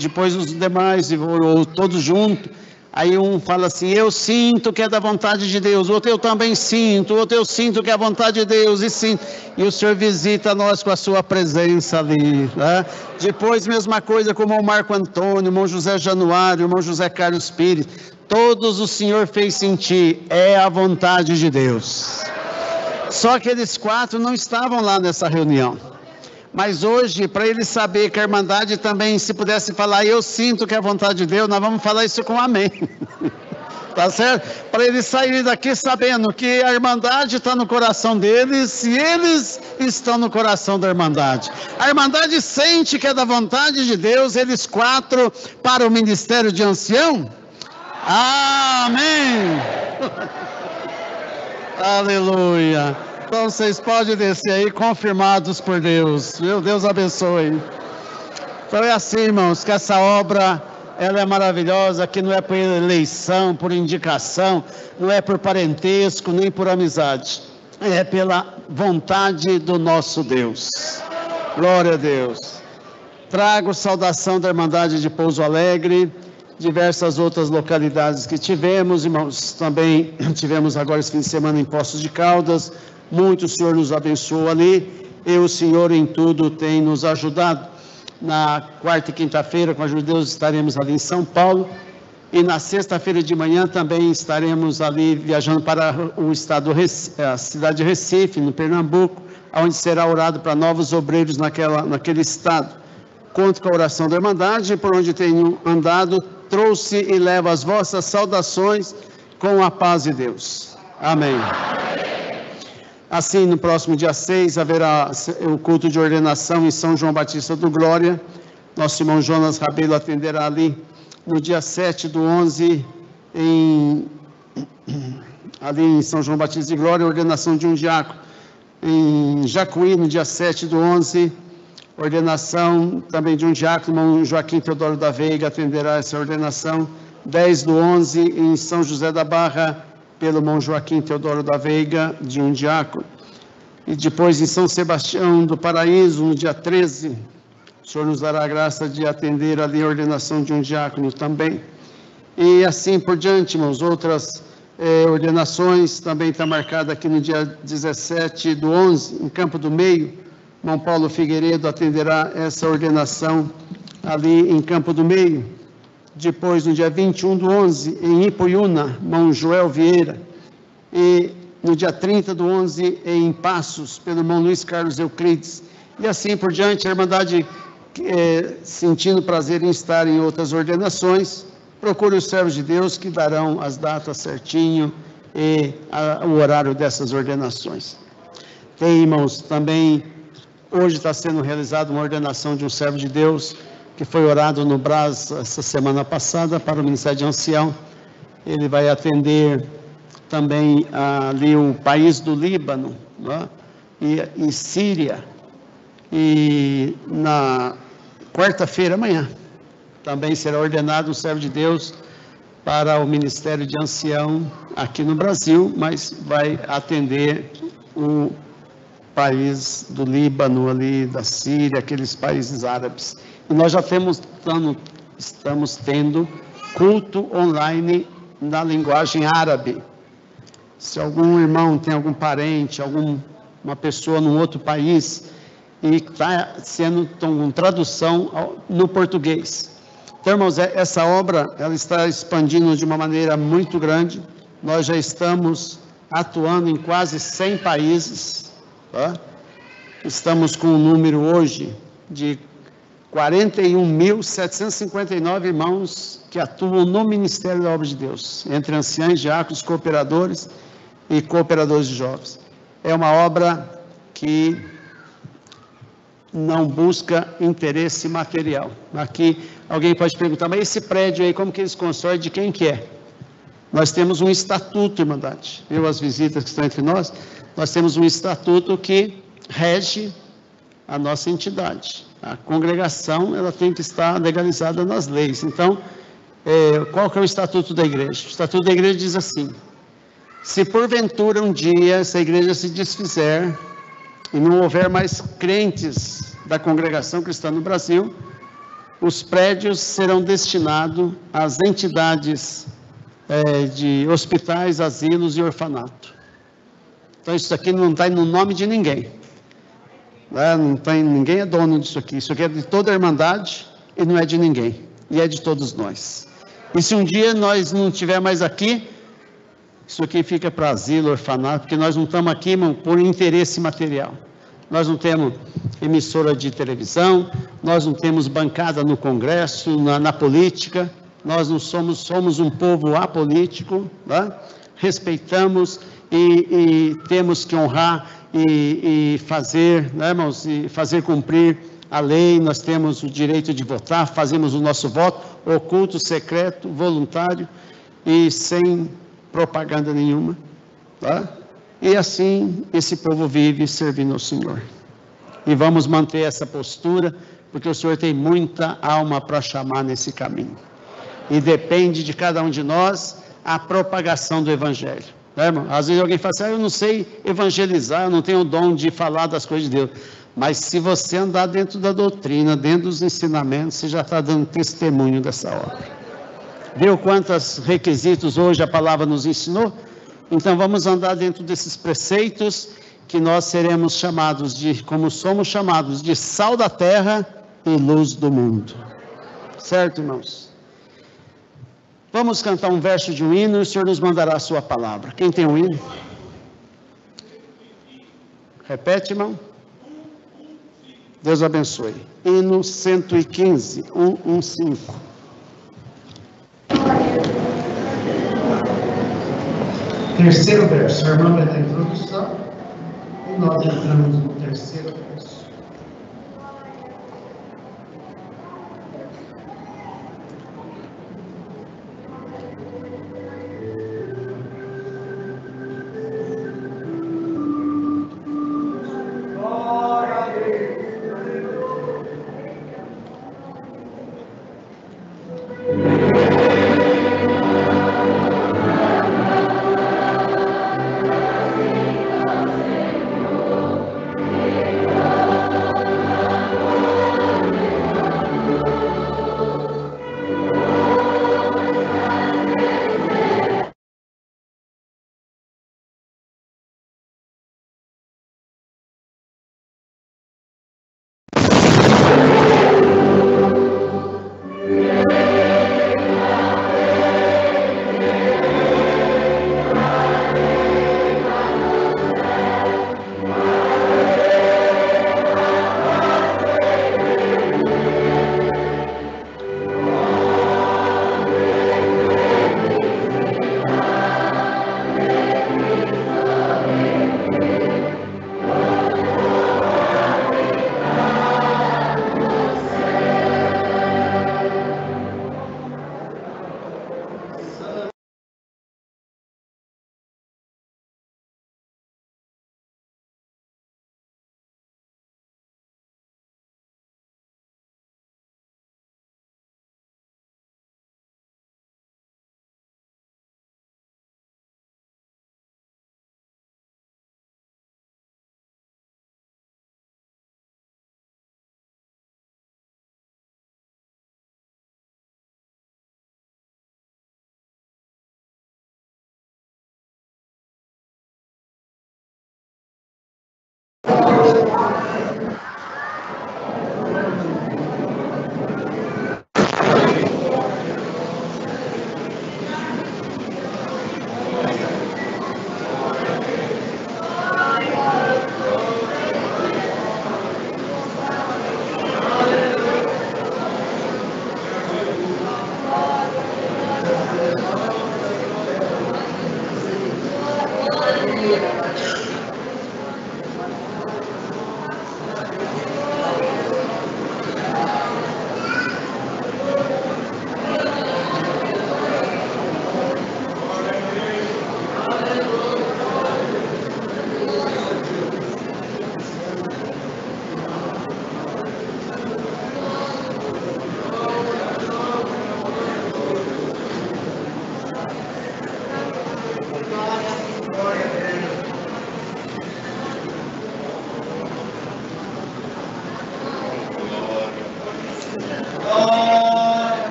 depois os demais, ou todos juntos. Aí um fala assim, eu sinto que é da vontade de Deus, o outro eu também sinto, o outro eu sinto que é a vontade de Deus, e o senhor visita nós com a sua presença ali, né? Depois, mesma coisa com o irmão Marco Antônio, o irmão José Januário, o irmão José Carlos Pires, todos o senhor fez sentir, é a vontade de Deus. Só que eles 4 não estavam lá nessa reunião. Mas hoje, para ele saber que a Irmandade também, se pudesse falar, eu sinto que é a vontade de Deus, nós vamos falar isso com amém. Tá certo? Para ele sair daqui sabendo que a Irmandade está no coração deles e eles estão no coração da Irmandade. A Irmandade sente que é da vontade de Deus, eles 4 para o ministério de ancião. Amém! Aleluia! Então vocês podem descer aí, confirmados por Deus. Meu Deus abençoe. Então é assim, irmãos, que essa obra, ela é maravilhosa, que não é por eleição, por indicação, não é por parentesco, nem por amizade. É pela vontade do nosso Deus. Glória a Deus. Trago saudação da Irmandade de Pouso Alegre, diversas outras localidades que tivemos, irmãos. Também tivemos agora esse fim de semana em Poços de Caldas. Muito o Senhor nos abençoou ali, e o Senhor em tudo tem nos ajudado. Na quarta e quinta-feira, com a ajuda de Deus, estaremos ali em São Paulo, e na sexta-feira de manhã também estaremos ali viajando para o estado, a cidade de Recife, no Pernambuco, onde será orado para novos obreiros naquele estado. Conto com a oração da Irmandade, por onde tenho andado, trouxe e levo as vossas saudações com a paz de Deus. Amém. Assim, no próximo dia 6, haverá o culto de ordenação em São João Batista do Glória. Nosso irmão Jonas Rabelo atenderá ali. No dia 7 do 11, ali em São João Batista de Glória, ordenação de um diácono. Em Jacuí, no dia 7 do 11, ordenação também de um diácono, irmão Joaquim Teodoro da Veiga atenderá essa ordenação. 10 do 11, em São José da Barra, pelo irmão Joaquim Teodoro da Veiga, de um diácono. E depois em São Sebastião do Paraíso, no dia 13, o Senhor nos dará a graça de atender ali a ordenação de um diácono também. E assim por diante, irmãos, outras ordenações também está marcada aqui no dia 17 do 11, em Campo do Meio. Irmão Paulo Figueiredo atenderá essa ordenação ali em Campo do Meio. Depois, no dia 21 do 11, em Ipuiuna, irmão Joel Vieira. E no dia 30 do 11, em Passos, pelo irmão Luiz Carlos Euclides. E assim por diante, a Irmandade, sentindo prazer em estar em outras ordenações, procure os servos de Deus que darão as datas certinho e o horário dessas ordenações. Tem, irmãos, também, hoje está sendo realizada uma ordenação de um servo de Deus, que foi orado no Brás essa semana passada para o Ministério de Ancião. Ele vai atender também ali o país do Líbano, né? e Síria. E na quarta-feira, amanhã, também será ordenado um servo de Deus para o Ministério de Ancião aqui no Brasil, mas vai atender o país do Líbano, ali da Síria, aqueles países árabes. E nós já estamos tendo culto online na linguagem árabe. Se algum irmão tem algum parente, uma pessoa num outro país, e está sendo com tradução no português. Então, irmãos, essa obra ela está expandindo de uma maneira muito grande. Nós já estamos atuando em quase 100 países. Tá? Estamos com um número hoje de 41.759 irmãos que atuam no Ministério da Obra de Deus, entre anciãos, diáconos, cooperadores e cooperadores de jovens. É uma obra que não busca interesse material. Aqui alguém pode perguntar, mas esse prédio aí, como que eles constroem, de quem que é? Nós temos um estatuto, Irmandade. Eu, as visitas que estão entre nós temos um estatuto que rege a nossa entidade. A congregação, ela tem que estar legalizada nas leis. Então, qual que é o estatuto da igreja? O estatuto da igreja diz assim: se porventura um dia essa igreja se desfizer e não houver mais crentes da congregação cristã no Brasil, os prédios serão destinados às entidades de hospitais, asilos e orfanato. Então isso aqui não está no nome de ninguém. Não tem, ninguém é dono disso aqui. Isso aqui é de toda a Irmandade e não é de ninguém. E é de todos nós. E se um dia nós não estiver mais aqui, isso aqui fica para asilo, orfanato, porque nós não estamos aqui, irmão, por interesse material. Nós não temos emissora de televisão, nós não temos bancada no Congresso, na política, nós não somos um povo apolítico, né? Respeitamos e temos que honrar e fazer, né, irmãos, e fazer cumprir a lei. Nós temos o direito de votar, fazemos o nosso voto oculto, secreto, voluntário e sem propaganda nenhuma, tá? E assim esse povo vive servindo ao Senhor. E vamos manter essa postura, porque o Senhor tem muita alma para chamar nesse caminho. E depende de cada um de nós a propagação do Evangelho. Né, irmão? Às vezes alguém fala assim, eu não sei evangelizar, eu não tenho o dom de falar das coisas de Deus. Mas se você andar dentro da doutrina, dentro dos ensinamentos, você já está dando testemunho dessa obra. Viu quantos requisitos hoje a palavra nos ensinou? Então vamos andar dentro desses preceitos, que nós seremos chamados como somos chamados, de sal da terra e luz do mundo. Certo, irmãos? Vamos cantar um verso de um hino e o Senhor nos mandará a sua palavra. Quem tem um hino? Repete, irmão. Deus abençoe. Hino 115, 115. Terceiro verso. A irmã vai dar a introdução e nós entramos no terceiro verso. Senhor.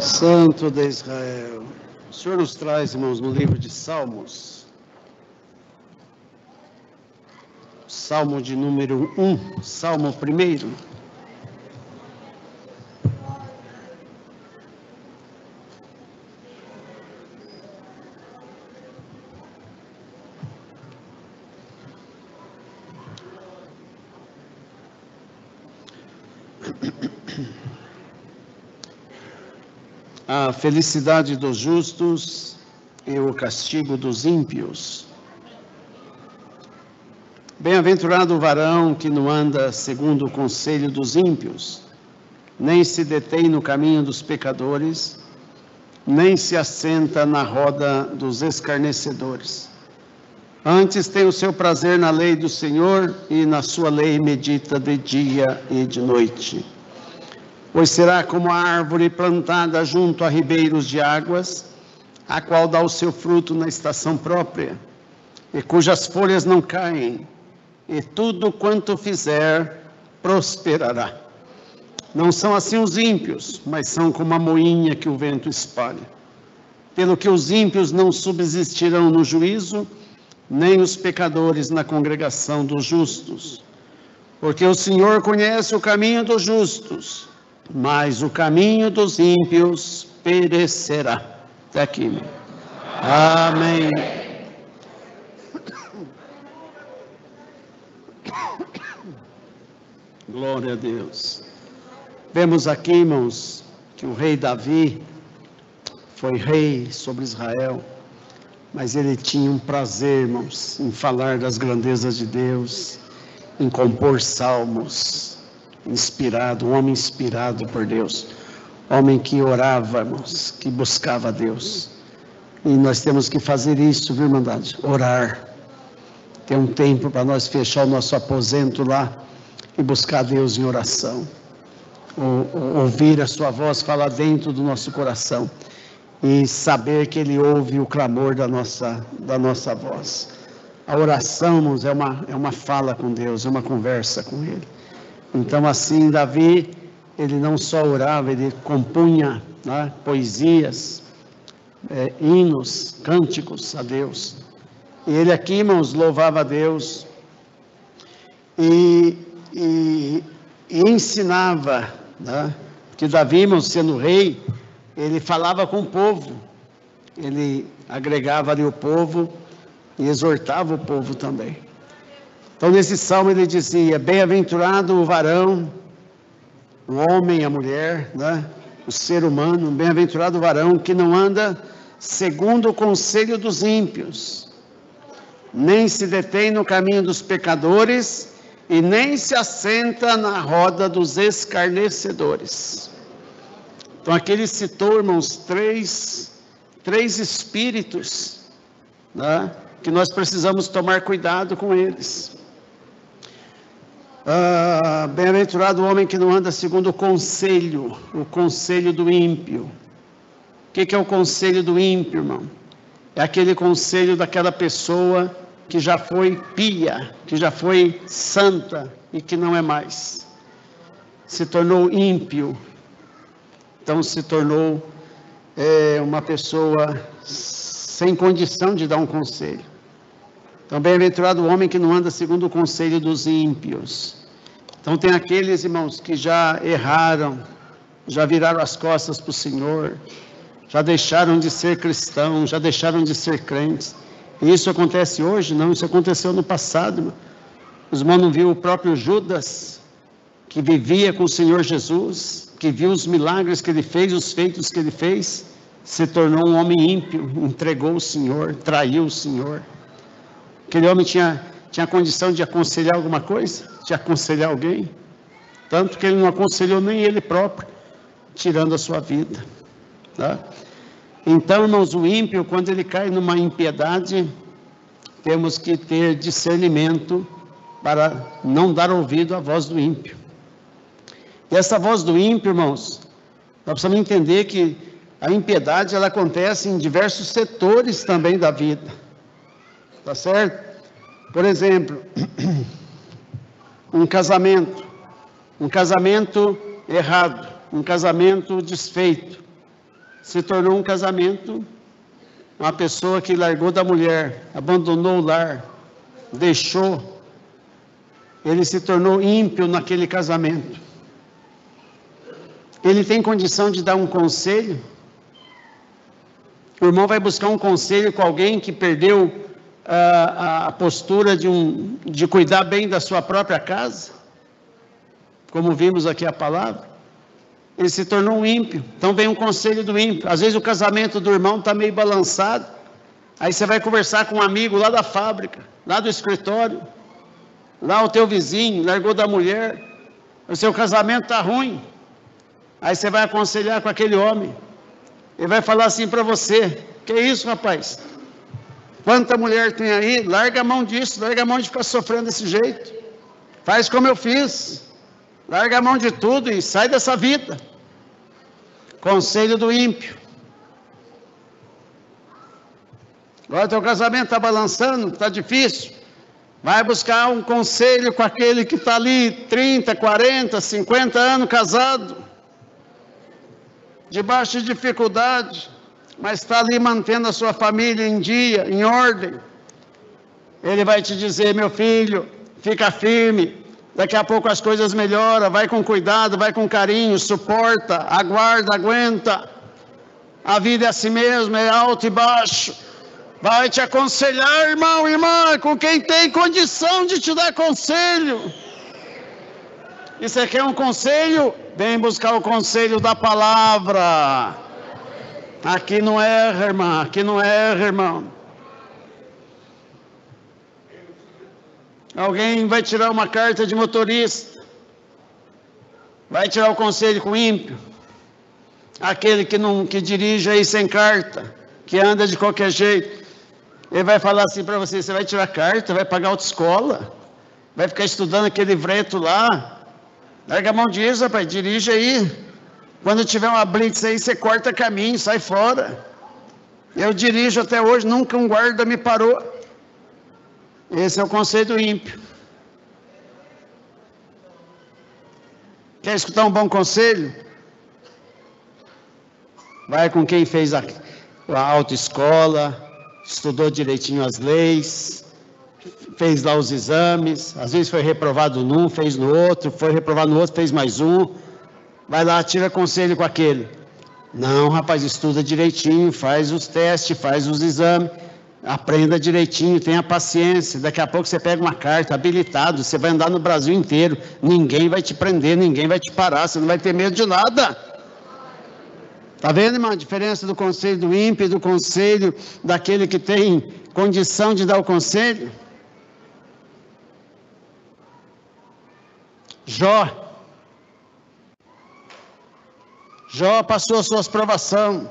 Santo de Israel. O Senhor nos traz, irmãos, no livro de Salmos, Salmo de número 1, Salmo 1. A felicidade dos justos e o castigo dos ímpios. Bem-aventurado o varão que não anda segundo o conselho dos ímpios, nem se detém no caminho dos pecadores, nem se assenta na roda dos escarnecedores. Antes tem o seu prazer na lei do Senhor, e na sua lei medita de dia e de noite. Pois será como a árvore plantada junto a ribeiros de águas, a qual dá o seu fruto na estação própria, e cujas folhas não caem, e tudo quanto fizer prosperará. Não são assim os ímpios, mas são como a moinha que o vento espalha. Pelo que os ímpios não subsistirão no juízo, nem os pecadores na congregação dos justos. Porque o Senhor conhece o caminho dos justos, mas o caminho dos ímpios perecerá. Até aqui. Amém. Glória a Deus. Vemos aqui, irmãos, que o rei Davi foi rei sobre Israel, mas ele tinha um prazer, irmãos, em falar das grandezas de Deus, em compor salmos. Inspirado, um homem inspirado por Deus, homem que orava, irmãos, que buscava a Deus. E nós temos que fazer isso, viu, irmandade? Orar. Ter um tempo para nós fechar o nosso aposento lá e buscar a Deus em oração. Ouvir a sua voz falar dentro do nosso coração e saber que Ele ouve o clamor da nossa voz. A oração, irmãos, é uma fala com Deus, é uma conversa com Ele. Então, assim, Davi, ele não só orava, ele compunha, né, poesias, hinos, cânticos a Deus. E ele aqui, irmãos, louvava a Deus e ensinava, né, porque Davi, irmãos, sendo rei, ele falava com o povo, ele agregava ali o povo e exortava o povo também. Então, nesse salmo ele dizia: bem-aventurado o varão, o homem, a mulher, né? O ser humano, bem-aventurado o varão que não anda segundo o conselho dos ímpios, nem se detém no caminho dos pecadores, e nem se assenta na roda dos escarnecedores. Então, aqui ele citou, irmãos, três espíritos, né? Que nós precisamos tomar cuidado com eles. Bem-aventurado o homem que não anda segundo o conselho do ímpio. O que é o conselho do ímpio, irmão? É aquele conselho daquela pessoa que já foi pia, que já foi santa e que não é mais. Se tornou ímpio. Então se tornou uma pessoa sem condição de dar um conselho. Então, bem-aventurado o homem que não anda segundo o conselho dos ímpios. Então, tem aqueles, irmãos, que já erraram, já viraram as costas para o Senhor, já deixaram de ser cristãos, já deixaram de ser crentes. E isso acontece hoje? Não, isso aconteceu no passado, irmão. Os irmãos não viram o próprio Judas, que vivia com o Senhor Jesus, que viu os milagres que ele fez, os feitos que ele fez, se tornou um homem ímpio, entregou o Senhor, traiu o Senhor. Aquele homem tinha condição de aconselhar alguma coisa, de aconselhar alguém, tanto que ele não aconselhou nem ele próprio, tirando a sua vida. Tá? Então, irmãos, o ímpio, quando ele cai numa impiedade, temos que ter discernimento para não dar ouvido à voz do ímpio. E essa voz do ímpio, irmãos, nós precisamos entender que a impiedade, ela acontece em diversos setores também da vida. Tá certo? Por exemplo, um casamento errado, um casamento desfeito, se tornou um casamento, uma pessoa que largou da mulher, abandonou o lar, deixou, ele se tornou ímpio naquele casamento. Ele tem condição de dar um conselho? O irmão vai buscar um conselho com alguém que perdeu a postura de cuidar bem da sua própria casa? Como vimos aqui a palavra. Ele se tornou um ímpio. Então vem um conselho do ímpio. Às vezes o casamento do irmão está meio balançado. Aí você vai conversar com um amigo lá da fábrica, lá do escritório. Lá o teu vizinho largou da mulher. O seu casamento está ruim. Aí você vai aconselhar com aquele homem. Ele vai falar assim para você: que isso, rapaz? Quanta mulher tem aí? Larga a mão disso, larga a mão de ficar sofrendo desse jeito. Faz como eu fiz. Larga a mão de tudo e sai dessa vida. Conselho do ímpio. Agora teu casamento está balançando, está difícil. Vai buscar um conselho com aquele que está ali 30, 40, 50 anos casado, debaixo de dificuldade, mas está ali mantendo a sua família em dia, em ordem. Ele vai te dizer: meu filho, fica firme, daqui a pouco as coisas melhoram, vai com cuidado, vai com carinho, suporta, aguarda, aguenta. A vida é assim mesmo, é alto e baixo. Vai te aconselhar, irmão, irmã, com quem tem condição de te dar conselho. E você quer um conselho? Vem buscar o conselho da palavra. Aqui não erra, irmã, aqui não erra, irmão. Alguém vai tirar uma carta de motorista, vai tirar o conselho com o ímpio, aquele que dirige aí sem carta, que anda de qualquer jeito. Ele vai falar assim para você: você vai tirar carta, vai pagar autoescola, vai ficar estudando aquele livreto lá. Larga a mão disso, rapaz, dirige aí. Quando tiver uma blitz aí, você corta caminho, sai fora. Eu dirijo até hoje, nunca um guarda me parou. Esse é o conselho do ímpio. Quer escutar um bom conselho? Vai com quem fez a autoescola, estudou direitinho as leis, fez lá os exames, às vezes foi reprovado num, fez no outro, foi reprovado no outro, fez mais um. Vai lá, tira conselho com aquele. Não, rapaz, estuda direitinho, faz os testes, faz os exames, aprenda direitinho, tenha paciência. Daqui a pouco você pega uma carta, habilitado, você vai andar no Brasil inteiro, ninguém vai te prender, ninguém vai te parar, você não vai ter medo de nada. Está vendo, irmão, a diferença do conselho do ímpio e do conselho daquele que tem condição de dar o conselho? Jó passou suas provações,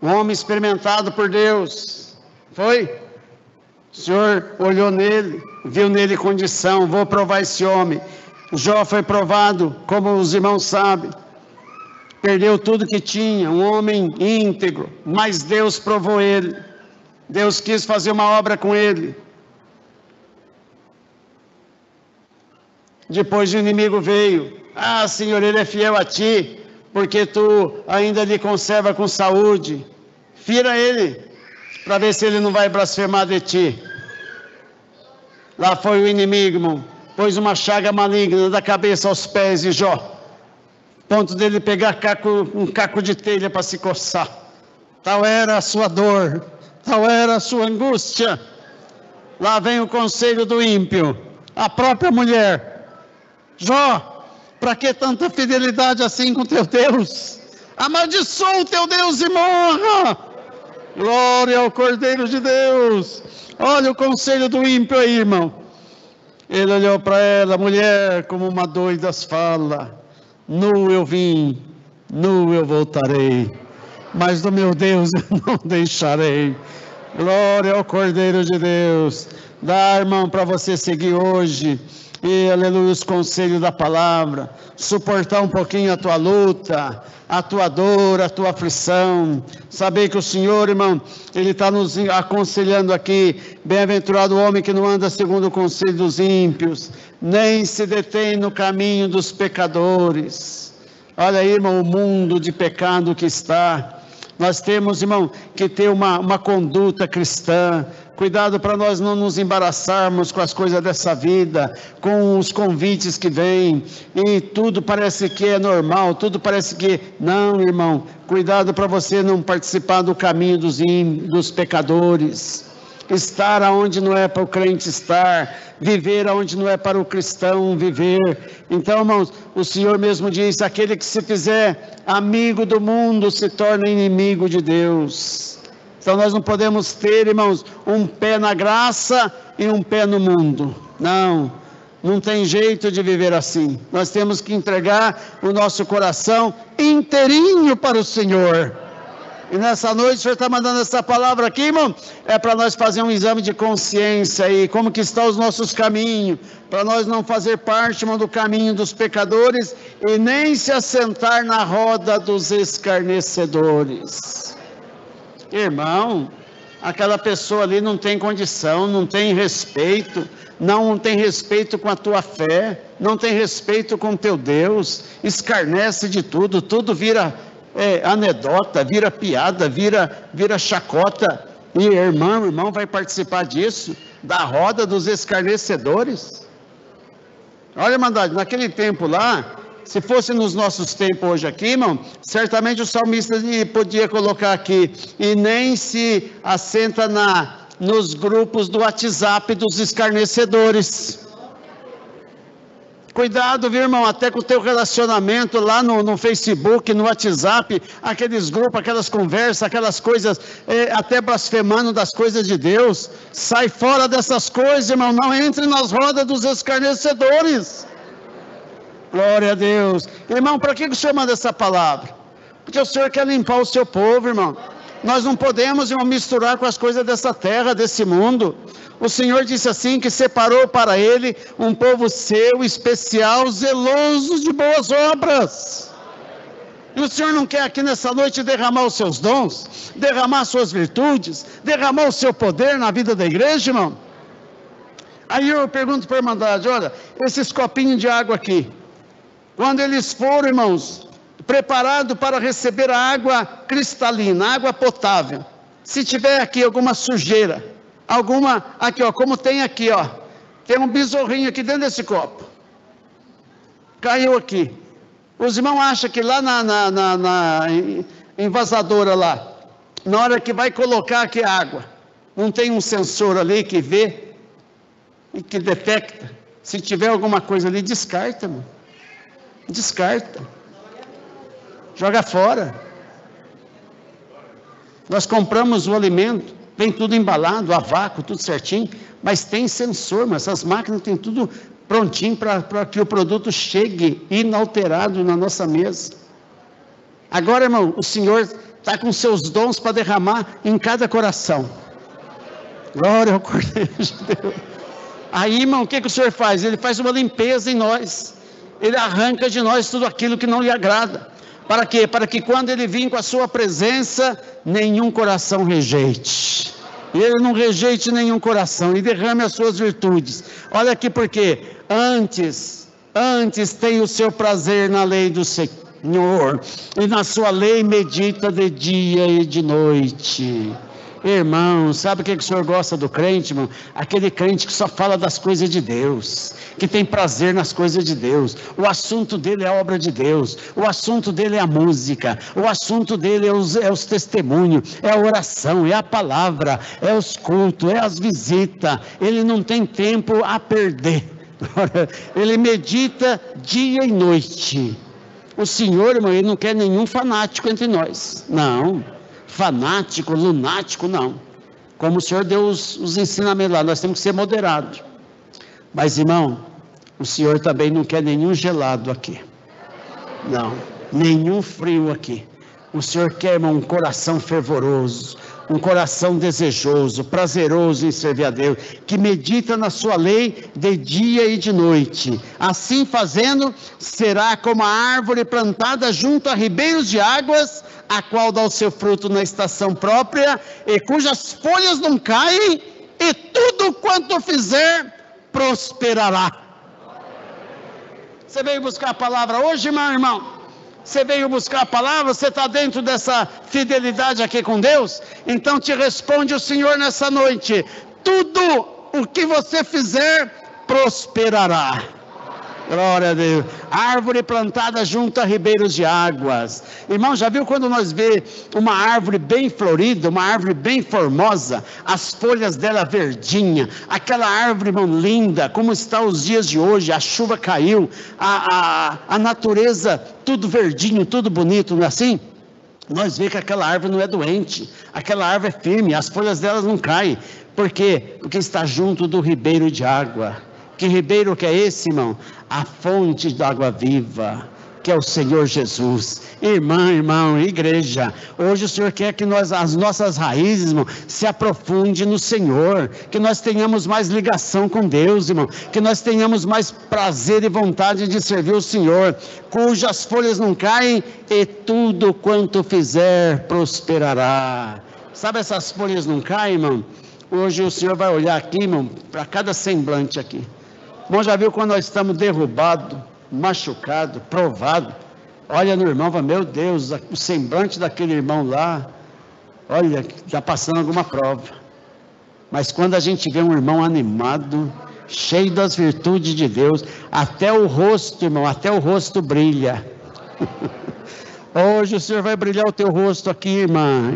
um homem experimentado por Deus, foi? O Senhor olhou nele, viu nele condição: vou provar esse homem. Jó foi provado, como os irmãos sabem, perdeu tudo que tinha, um homem íntegro, mas Deus provou ele, Deus quis fazer uma obra com ele. Depois o inimigo veio: ah, Senhor, ele é fiel a ti, porque tu ainda lhe conserva com saúde, fira ele, para ver se ele não vai blasfemar de ti. Lá foi o inimigo, irmão, pôs uma chaga maligna da cabeça aos pés de Jó, ponto dele pegar um caco de telha para se coçar. Tal era a sua dor, tal era a sua angústia. Lá vem o conselho do ímpio, a própria mulher: Jó, Para que tanta fidelidade assim com teu Deus? Amaldiçoa o teu Deus e morra. Glória ao Cordeiro de Deus. Olha o conselho do ímpio aí, irmão. Ele olhou para ela, mulher, como uma doida fala: nu eu vim, nu eu voltarei, mas do meu Deus eu não deixarei. Glória ao Cordeiro de Deus. Dá, irmão, para você seguir hoje. E, aleluia, os conselhos da palavra. Suportar um pouquinho a tua luta, a tua dor, a tua aflição. Saber que o Senhor, irmão, Ele está nos aconselhando aqui. Bem-aventurado o homem que não anda segundo o conselho dos ímpios, nem se detém no caminho dos pecadores. Olha aí, irmão, o mundo de pecado que está. Nós temos, irmão, que ter uma conduta cristã. Cuidado para nós não nos embaraçarmos com as coisas dessa vida, com os convites que vêm, e tudo parece que é normal, tudo parece que... Não, irmão, cuidado para você não participar do caminho dos pecadores. Estar aonde não é para o crente estar, viver aonde não é para o cristão viver. Então, irmãos, o Senhor mesmo disse: aquele que se fizer amigo do mundo se torna inimigo de Deus. Então nós não podemos ter, irmãos, um pé na graça e um pé no mundo. Não tem jeito de viver assim. Nós temos que entregar o nosso coração inteirinho para o Senhor. E nessa noite o Senhor está mandando essa palavra aqui, irmão, é para nós fazer um exame de consciência aí, como que estão os nossos caminhos, para nós não fazer parte, irmão, do caminho dos pecadores e nem se assentar na roda dos escarnecedores. Irmão, aquela pessoa ali não tem condição, não tem respeito, não tem respeito com a tua fé, não tem respeito com o teu Deus, escarnece de tudo, tudo vira anedota, vira piada, vira chacota. E irmão vai participar disso, da roda dos escarnecedores? Olha, irmandade, naquele tempo lá, se fosse nos nossos tempos hoje aqui, irmão, certamente o salmista podia colocar aqui: e nem se assenta nos grupos do WhatsApp dos escarnecedores. Cuidado, viu, irmão, até com o teu relacionamento lá no Facebook, no WhatsApp, aqueles grupos, aquelas conversas, aquelas coisas, até blasfemando das coisas de Deus. Sai fora dessas coisas, irmão, não entre nas rodas dos escarnecedores. Glória a Deus. Irmão, para que o Senhor manda essa palavra? Porque o Senhor quer limpar o seu povo, irmão. Nós não podemos, irmão, misturar com as coisas dessa terra, desse mundo. O Senhor disse assim, que separou para Ele um povo seu, especial, zeloso de boas obras. E o Senhor não quer aqui nessa noite derramar os seus dons, derramar suas virtudes, derramar o seu poder na vida da igreja, irmão? Aí eu pergunto para a irmandade: olha, esses copinhos de água aqui, quando eles foram, irmãos, preparados para receber a água cristalina, água potável, se tiver aqui alguma sujeira, aqui ó, como tem aqui ó, tem um besorrinho aqui dentro desse copo, caiu aqui, os irmãos acham que lá na envasadora lá, na hora que vai colocar aqui a água, não tem um sensor ali que vê e que detecta? Se tiver alguma coisa ali, descarta, irmão. Descarta, joga fora. Nós compramos o alimento, vem tudo embalado, a vácuo, tudo certinho, mas tem sensor, mas essas máquinas têm tudo prontinho para que o produto chegue inalterado na nossa mesa. Agora, irmão, o Senhor está com seus dons para derramar em cada coração. Glória ao Cordeiro de Deus. Aí, irmão, o que o Senhor faz? Ele faz uma limpeza em nós. Ele arranca de nós tudo aquilo que não lhe agrada. Para quê? Para que quando Ele vir com a sua presença, nenhum coração rejeite. Ele não rejeite nenhum coração e derrame as suas virtudes. Olha aqui, porque antes tem o seu prazer na lei do Senhor, e na sua lei medita de dia e de noite. Irmão, sabe o que o Senhor gosta do crente, irmão? Aquele crente que só fala das coisas de Deus, que tem prazer nas coisas de Deus. O assunto dele é a obra de Deus, o assunto dele é a música, o assunto dele é os testemunhos, é a oração, é a palavra, é os cultos, é as visitas. Ele não tem tempo a perder. Ele medita dia e noite. O Senhor, irmão, ele não quer nenhum fanático entre nós. Não. Fanático, lunático, não. Como o Senhor deu os ensinamentos lá, nós temos que ser moderados. Mas, irmão, o Senhor também não quer nenhum gelado aqui. Não. Nenhum frio aqui. O Senhor quer, irmão, um coração fervoroso, um coração desejoso, prazeroso em servir a Deus, que medita na sua lei de dia e de noite. Assim fazendo, será como a árvore plantada junto a ribeiros de águas, a qual dá o seu fruto na estação própria, e cujas folhas não caem, e tudo quanto fizer, prosperará. Você veio buscar a palavra hoje, irmão? Você veio buscar a palavra, você está dentro dessa fidelidade aqui com Deus? Então te responde o Senhor nessa noite: tudo o que você fizer, prosperará. Glória a Deus. Árvore plantada junto a ribeiros de águas. Irmão, já viu quando nós vê uma árvore bem florida, uma árvore bem formosa, as folhas dela verdinha, aquela árvore, irmão, linda, como está os dias de hoje, a chuva caiu, a natureza, tudo verdinho, tudo bonito, não é assim? Nós vemos que aquela árvore não é doente, aquela árvore é firme, as folhas delas não caem. Por quê? Porque está junto do ribeiro de água. Que ribeiro que é esse, irmão? A fonte da água viva, que é o Senhor Jesus. Irmão, igreja, hoje o Senhor quer que as nossas raízes, irmão, se aprofundem no Senhor, que nós tenhamos mais ligação com Deus, irmão, que nós tenhamos mais prazer e vontade de servir o Senhor, cujas folhas não caem, e tudo quanto fizer prosperará. Sabe, essas folhas não caem, irmão? Hoje o Senhor vai olhar aqui, irmão, para cada semblante aqui. Irmão, já viu quando nós estamos derrubados, machucados, provados? Olha no irmão, fala, meu Deus, o semblante daquele irmão lá, olha, está passando alguma prova. Mas quando a gente vê um irmão animado, cheio das virtudes de Deus, até o rosto, irmão, até o rosto brilha. Hoje o Senhor vai brilhar o teu rosto aqui,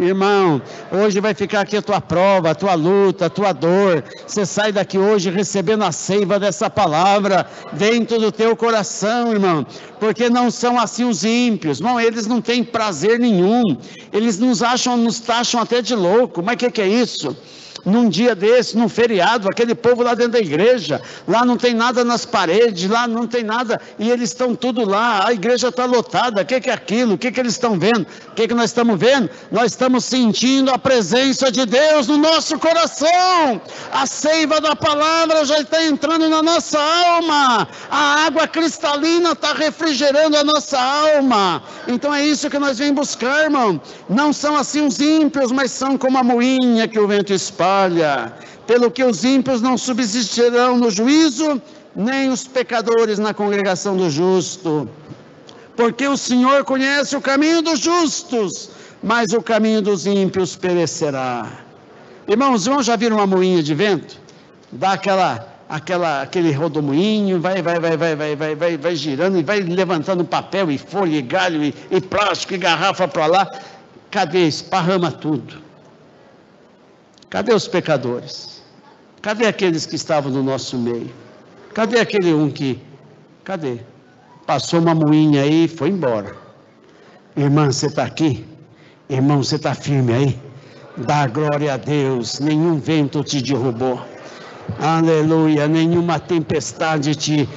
irmão, hoje vai ficar aqui a tua prova, a tua luta, a tua dor. Você sai daqui hoje recebendo a seiva dessa palavra dentro do teu coração, irmão, porque não são assim os ímpios, não, eles não têm prazer nenhum, eles nos taxam até de louco. Mas o que é isso? Num dia desse, num feriado, aquele povo lá dentro da igreja, lá não tem nada nas paredes, lá não tem nada, e eles estão tudo lá, a igreja está lotada. O que é aquilo? O que eles estão vendo? O que nós estamos vendo? Nós estamos sentindo a presença de Deus no nosso coração, a seiva da palavra já está entrando na nossa alma, a água cristalina está refrigerando a nossa alma. Então é isso que nós vem buscar, irmão. Não são assim os ímpios, mas são como a moinha que o vento espalha. Pelo que os ímpios não subsistirão no juízo, nem os pecadores na congregação do justo. Porque o Senhor conhece o caminho dos justos, mas o caminho dos ímpios perecerá. Irmãos, já viram uma moinha de vento? Dá aquele rodomoinho, vai girando e vai levantando papel e folha e galho e plástico e garrafa para lá. Cadê? Esparrama tudo. Cadê os pecadores? Cadê aqueles que estavam no nosso meio? Cadê aquele cadê? Passou uma moinha aí e foi embora. Irmã, você está aqui? Irmão, você está firme aí? Dá glória a Deus, nenhum vento te derrubou. Aleluia, nenhuma tempestade te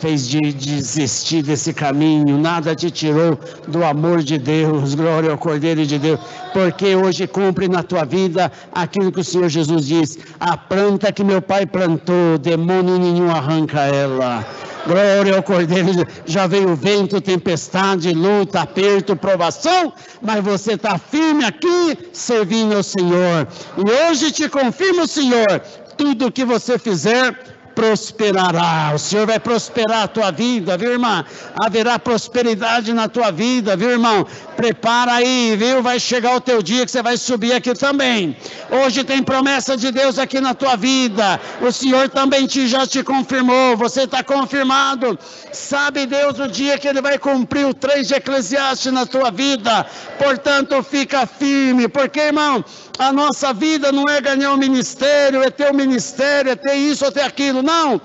fez desistir desse caminho, nada te tirou do amor de Deus. Glória ao Cordeiro de Deus, porque hoje cumpre na tua vida aquilo que o Senhor Jesus diz: a planta que meu Pai plantou, demônio nenhum arranca ela. Glória ao Cordeiro de Deus. Já veio vento, tempestade, luta, aperto, provação, mas você está firme aqui, servindo ao Senhor, e hoje te confirma o Senhor: tudo o que você fizer prosperará. O Senhor vai prosperar a tua vida, viu, irmã? Haverá prosperidade na tua vida, viu, irmão? Prepara aí, viu? Vai chegar o teu dia que você vai subir aqui também. Hoje tem promessa de Deus aqui na tua vida. O Senhor também já te confirmou. Você está confirmado. Sabe Deus o dia que Ele vai cumprir o 3 de Eclesiastes na tua vida. Portanto, fica firme, porque, irmão, a nossa vida não é ganhar um ministério, é ter um ministério, é ter isso ou ter aquilo. Não,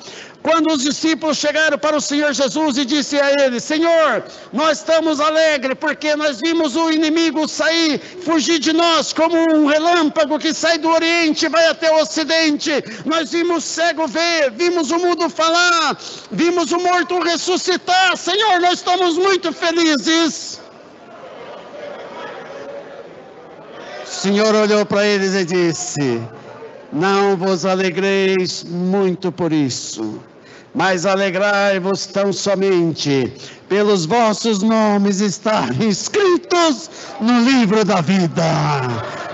Quando os discípulos chegaram para o Senhor Jesus e disse a ele: Senhor, nós estamos alegres porque nós vimos o inimigo sair, fugir de nós como um relâmpago que sai do Oriente e vai até o Ocidente. Nós vimos o cego ver, vimos o mudo falar, vimos o morto ressuscitar. Senhor, nós estamos muito felizes. O Senhor olhou para eles e disse: não vos alegreis muito por isso, mas alegrai-vos tão somente pelos vossos nomes estarem escritos no livro da vida.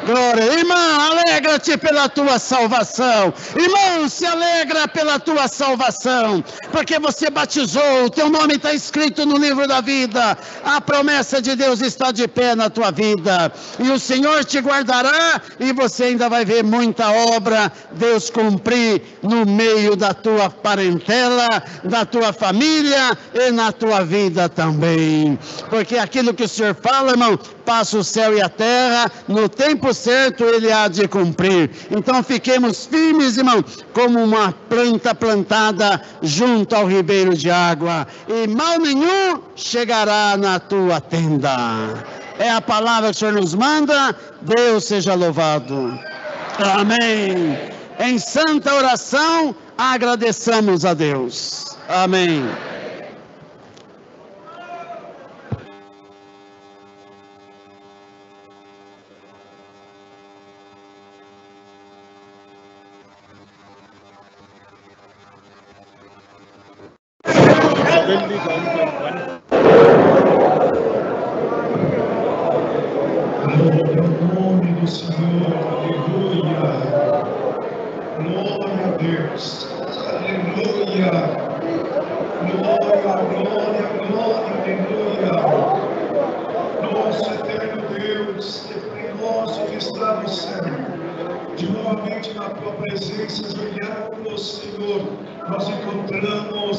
Glória. Irmã, alegra-te pela tua salvação. Irmão, se alegra pela tua salvação, porque você batizou, o teu nome está escrito no livro da vida. A promessa de Deus está de pé na tua vida, e o Senhor te guardará, e você ainda vai ver muita obra Deus cumprir no meio da tua parentela, da tua família e na tua vida também. Porque aquilo que o Senhor fala, irmão, passa o céu e a terra, no tempo certo ele há de cumprir. Então fiquemos firmes, irmão, como uma planta plantada junto ao ribeiro de água, e mal nenhum chegará na tua tenda. É a palavra que o Senhor nos manda. Deus seja louvado. Amém. Em santa oração, agradeçamos a Deus. Amém. Glória ao nome do Senhor, aleluia. Glória a Deus, aleluia. Glória, glória, glória, aleluia. Nosso eterno Deus, temoroso que está no céu, de novamente na tua presença, ajoelhados, Senhor, nós encontramos,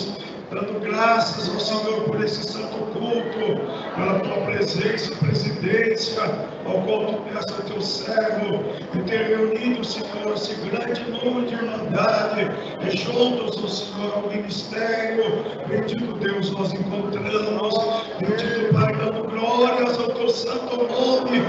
dando graças ao Senhor por esse santo culto, pela tua presença e presidência, ao qual tu peças ao teu servo, e ter reunido, Senhor, esse grande número de irmandade, e juntos, ó Senhor, ao ministério. Bendito Deus, nós encontramos, bendito Pai, dando glórias ao teu santo nome,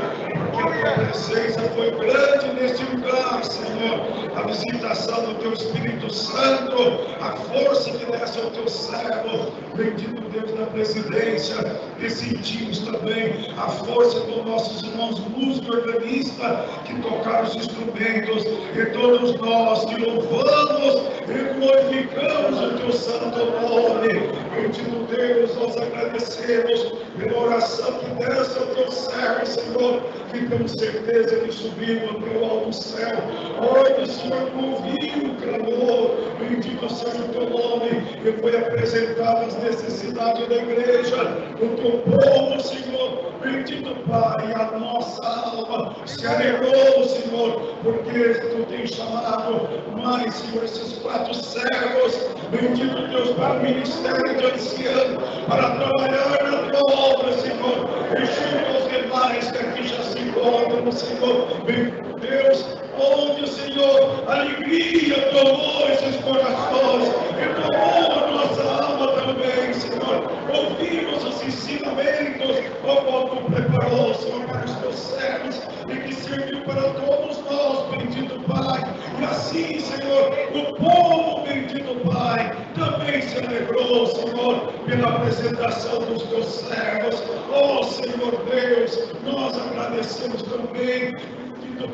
porque a tua presença foi grande neste lugar, Senhor, a visitação do teu Espírito Santo, a força que desce ao teu servo, bendito Deus da presidência, e sentimos também a força dos nossos irmãos músicos e organistas que tocaram os instrumentos, e todos nós que louvamos e glorificamos o teu santo nome. Bendito Deus, nós agradecemos pela oração que desce ao teu servo, Senhor, que temos certeza que subiu ao teu alto céu. Olha, o Senhor ouviu o clamor, bendito seja o teu nome, e foi apresentado as necessidades da igreja, do teu povo, Senhor. Bendito Pai, a nossa alma se alegrou, Senhor, porque tu tens chamado mais, Senhor, esses 4 servos, bendito Deus, para o ministério de ancião, para trabalhar na tua obra, Senhor, e junto aos demais que aqui já se encontram, Senhor, bendito Deus, onde, Senhor, a alegria tomou esses corações e tomou a nossa alma também, Senhor. Ouvimos os ensinamentos, o qual tu preparou, Senhor, para os teus servos e que serviu para todos nós, bendito Pai. E assim, Senhor, o povo, bendito Pai, também se alegrou, Senhor, pela apresentação dos teus servos. Oh, Senhor Deus, nós agradecemos também,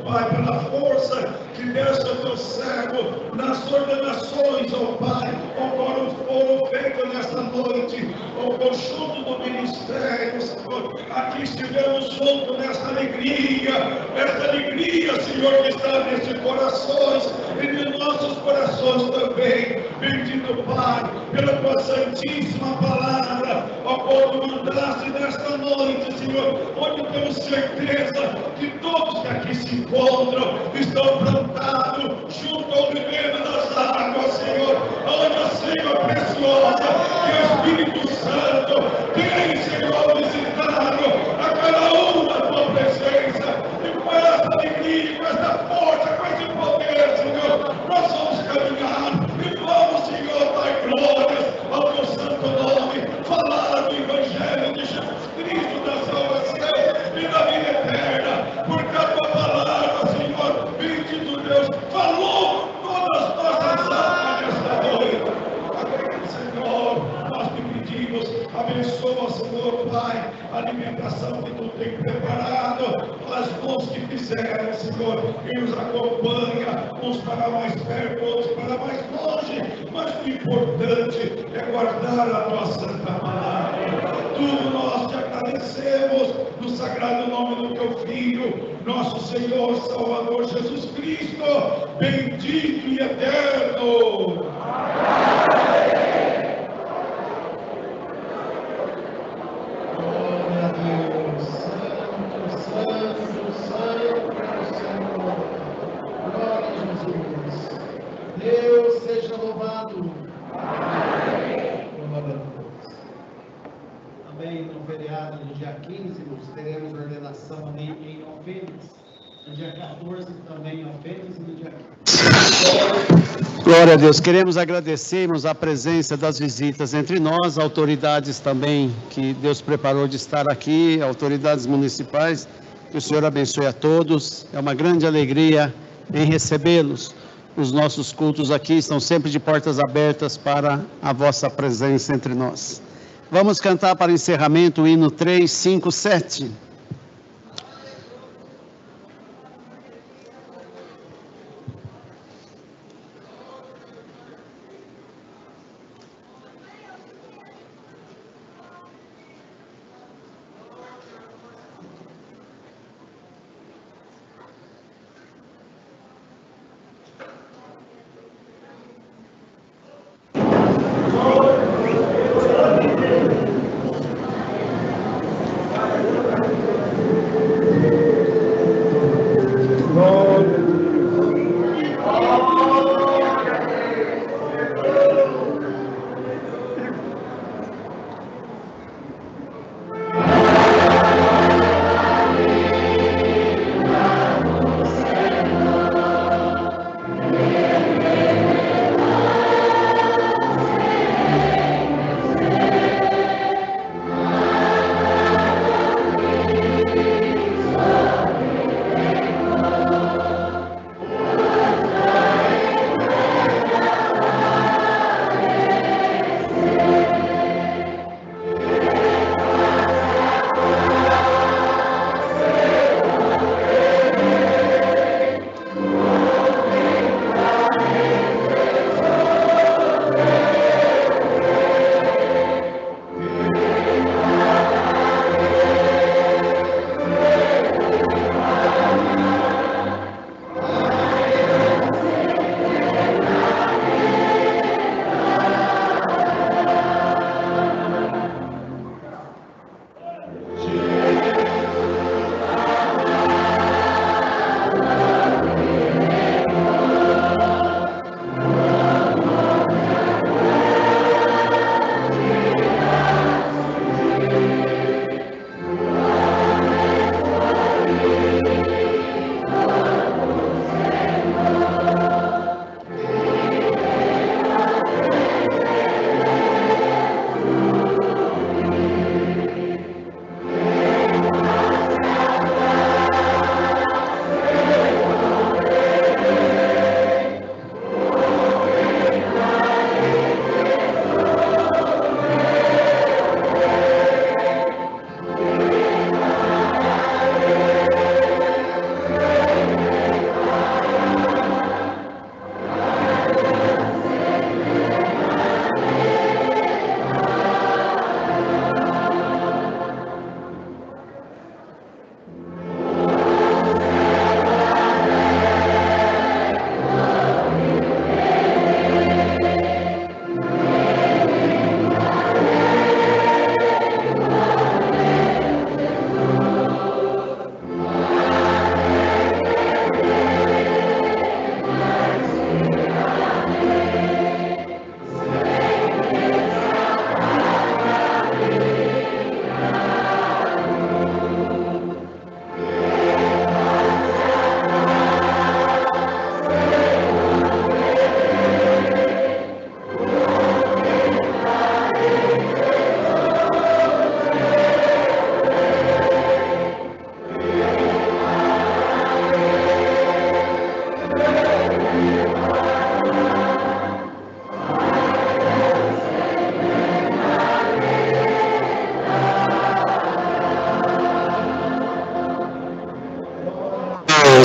Pai, pela força que desce ao teu servo nas ordenações, ó Pai, ó, foram feitas nesta noite, ó conjunto do ministério, Senhor. Aqui estivemos juntos nesta alegria, Senhor, que está nesses corações e de nossos corações também. Bendito Pai, pela tua santíssima palavra, ó qual tu mandaste nesta noite, Senhor, onde temos certeza que todos que aqui se encontram estão plantados junto ao ribeiro das águas, Senhor, onde a Senhor preciosa que o Espírito Santo tem, Senhor, visitado a cada um na tua presença, e com essa alegria, com essa força, com esse poder, Senhor, nós vamos caminhar e vamos, Senhor, Pai e da vida eterna, porque a tua palavra, Senhor, bendito Deus, falou todas as nossas almas nesta noite. Senhor, nós te pedimos, abençoa, Senhor, Pai, a alimentação que tu tem preparado, as mãos que fizeram, Senhor, que nos acompanha, uns para mais perto, outros para mais longe, mas o importante é guardar a tua santa palavra. Tudo nós te agradecemos no sagrado nome do teu Filho, nosso Senhor Salvador Jesus Cristo, bendito e eterno. Glória a Deus, santo, santo, santo é o Senhor. Glória a Jesus. Deus seja louvado. Amém. Glória a Deus. Também no feriado do dia 15, nós teremos ordenação em Alfenas. No dia 14 também em Alfenas e no dia 15. Glória a Deus. Queremos agradecermos a presença das visitas entre nós, autoridades também que Deus preparou de estar aqui, autoridades municipais. Que o Senhor abençoe a todos. É uma grande alegria em recebê-los. Os nossos cultos aqui estão sempre de portas abertas para a vossa presença entre nós. Vamos cantar para encerramento o hino 357.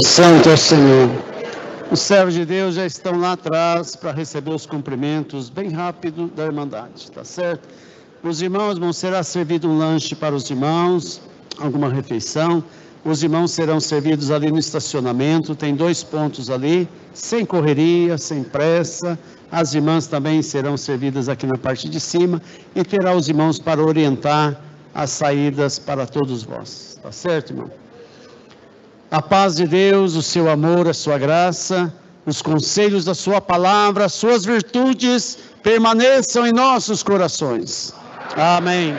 santo é o Senhor. Os servos de Deus já estão lá atrás para receber os cumprimentos bem rápido da Irmandade, tá certo? Os irmãos será servido um lanche para os irmãos, alguma refeição. Os irmãos serão servidos ali no estacionamento, tem 2 pontos ali, sem correria, sem pressa. As irmãs também serão servidas aqui na parte de cima e terá os irmãos para orientar as saídas para todos vós, tá certo, irmão? A paz de Deus, o seu amor, a sua graça, os conselhos da sua palavra, as suas virtudes permaneçam em nossos corações. Amém.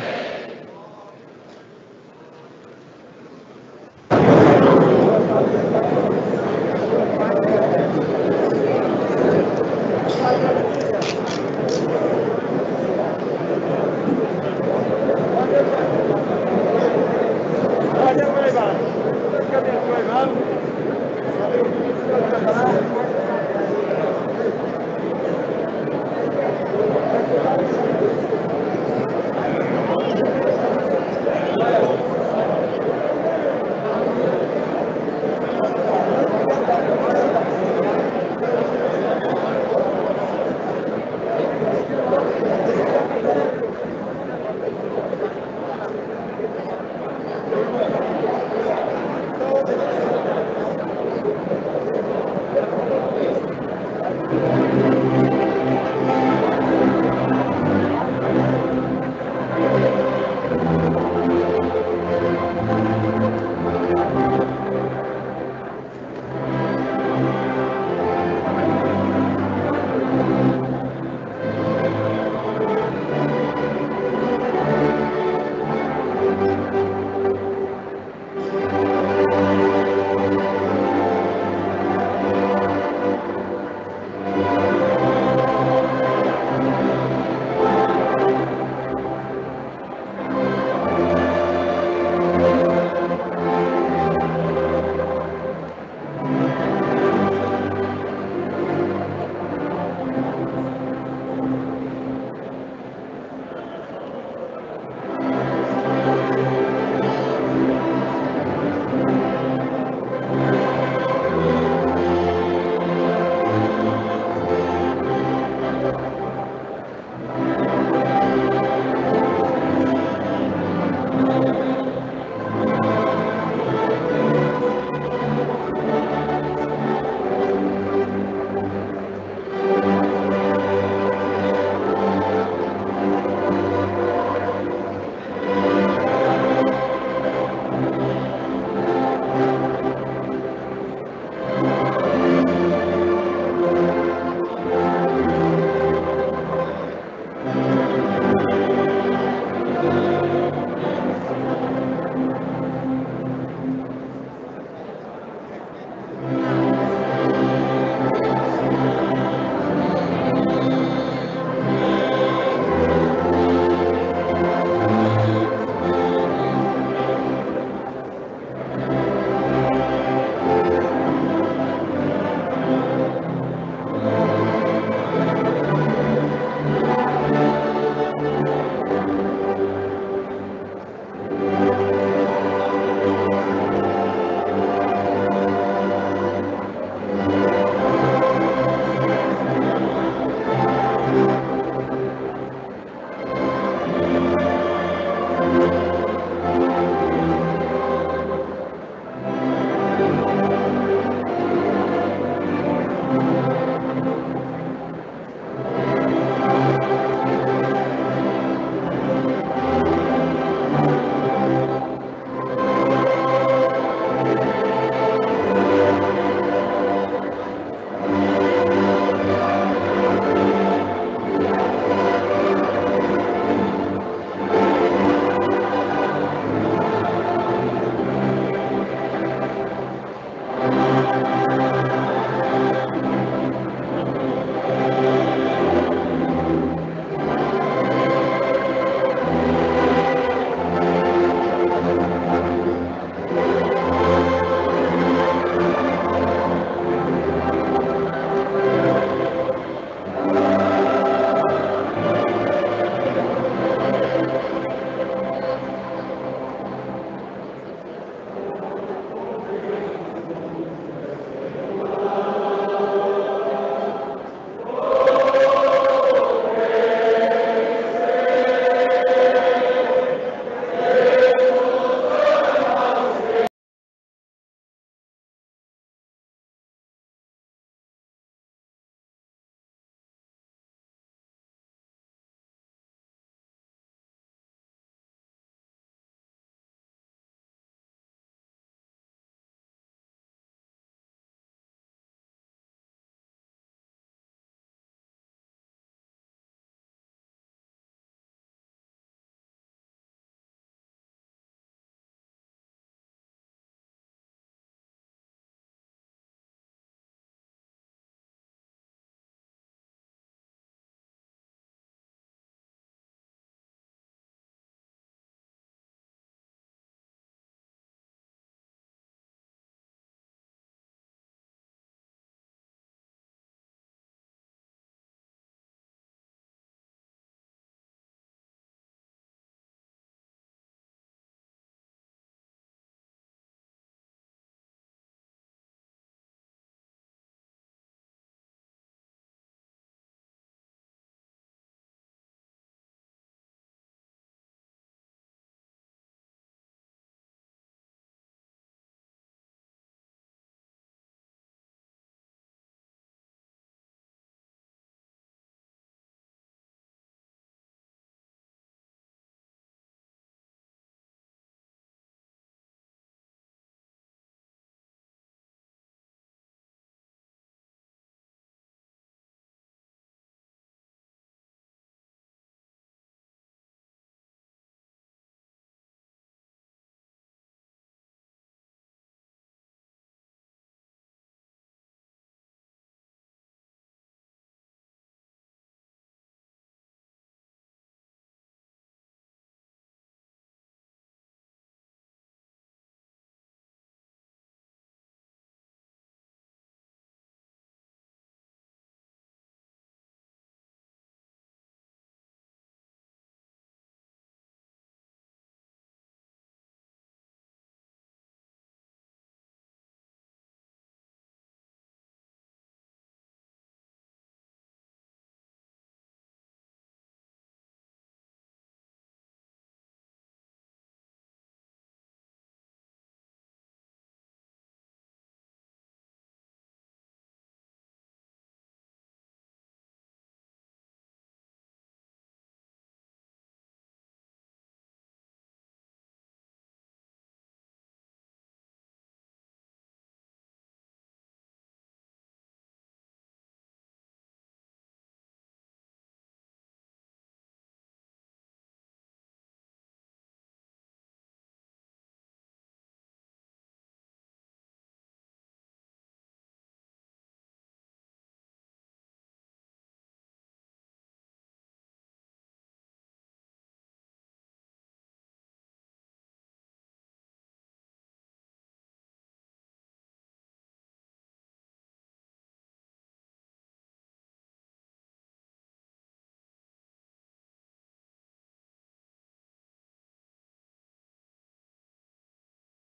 Valeu.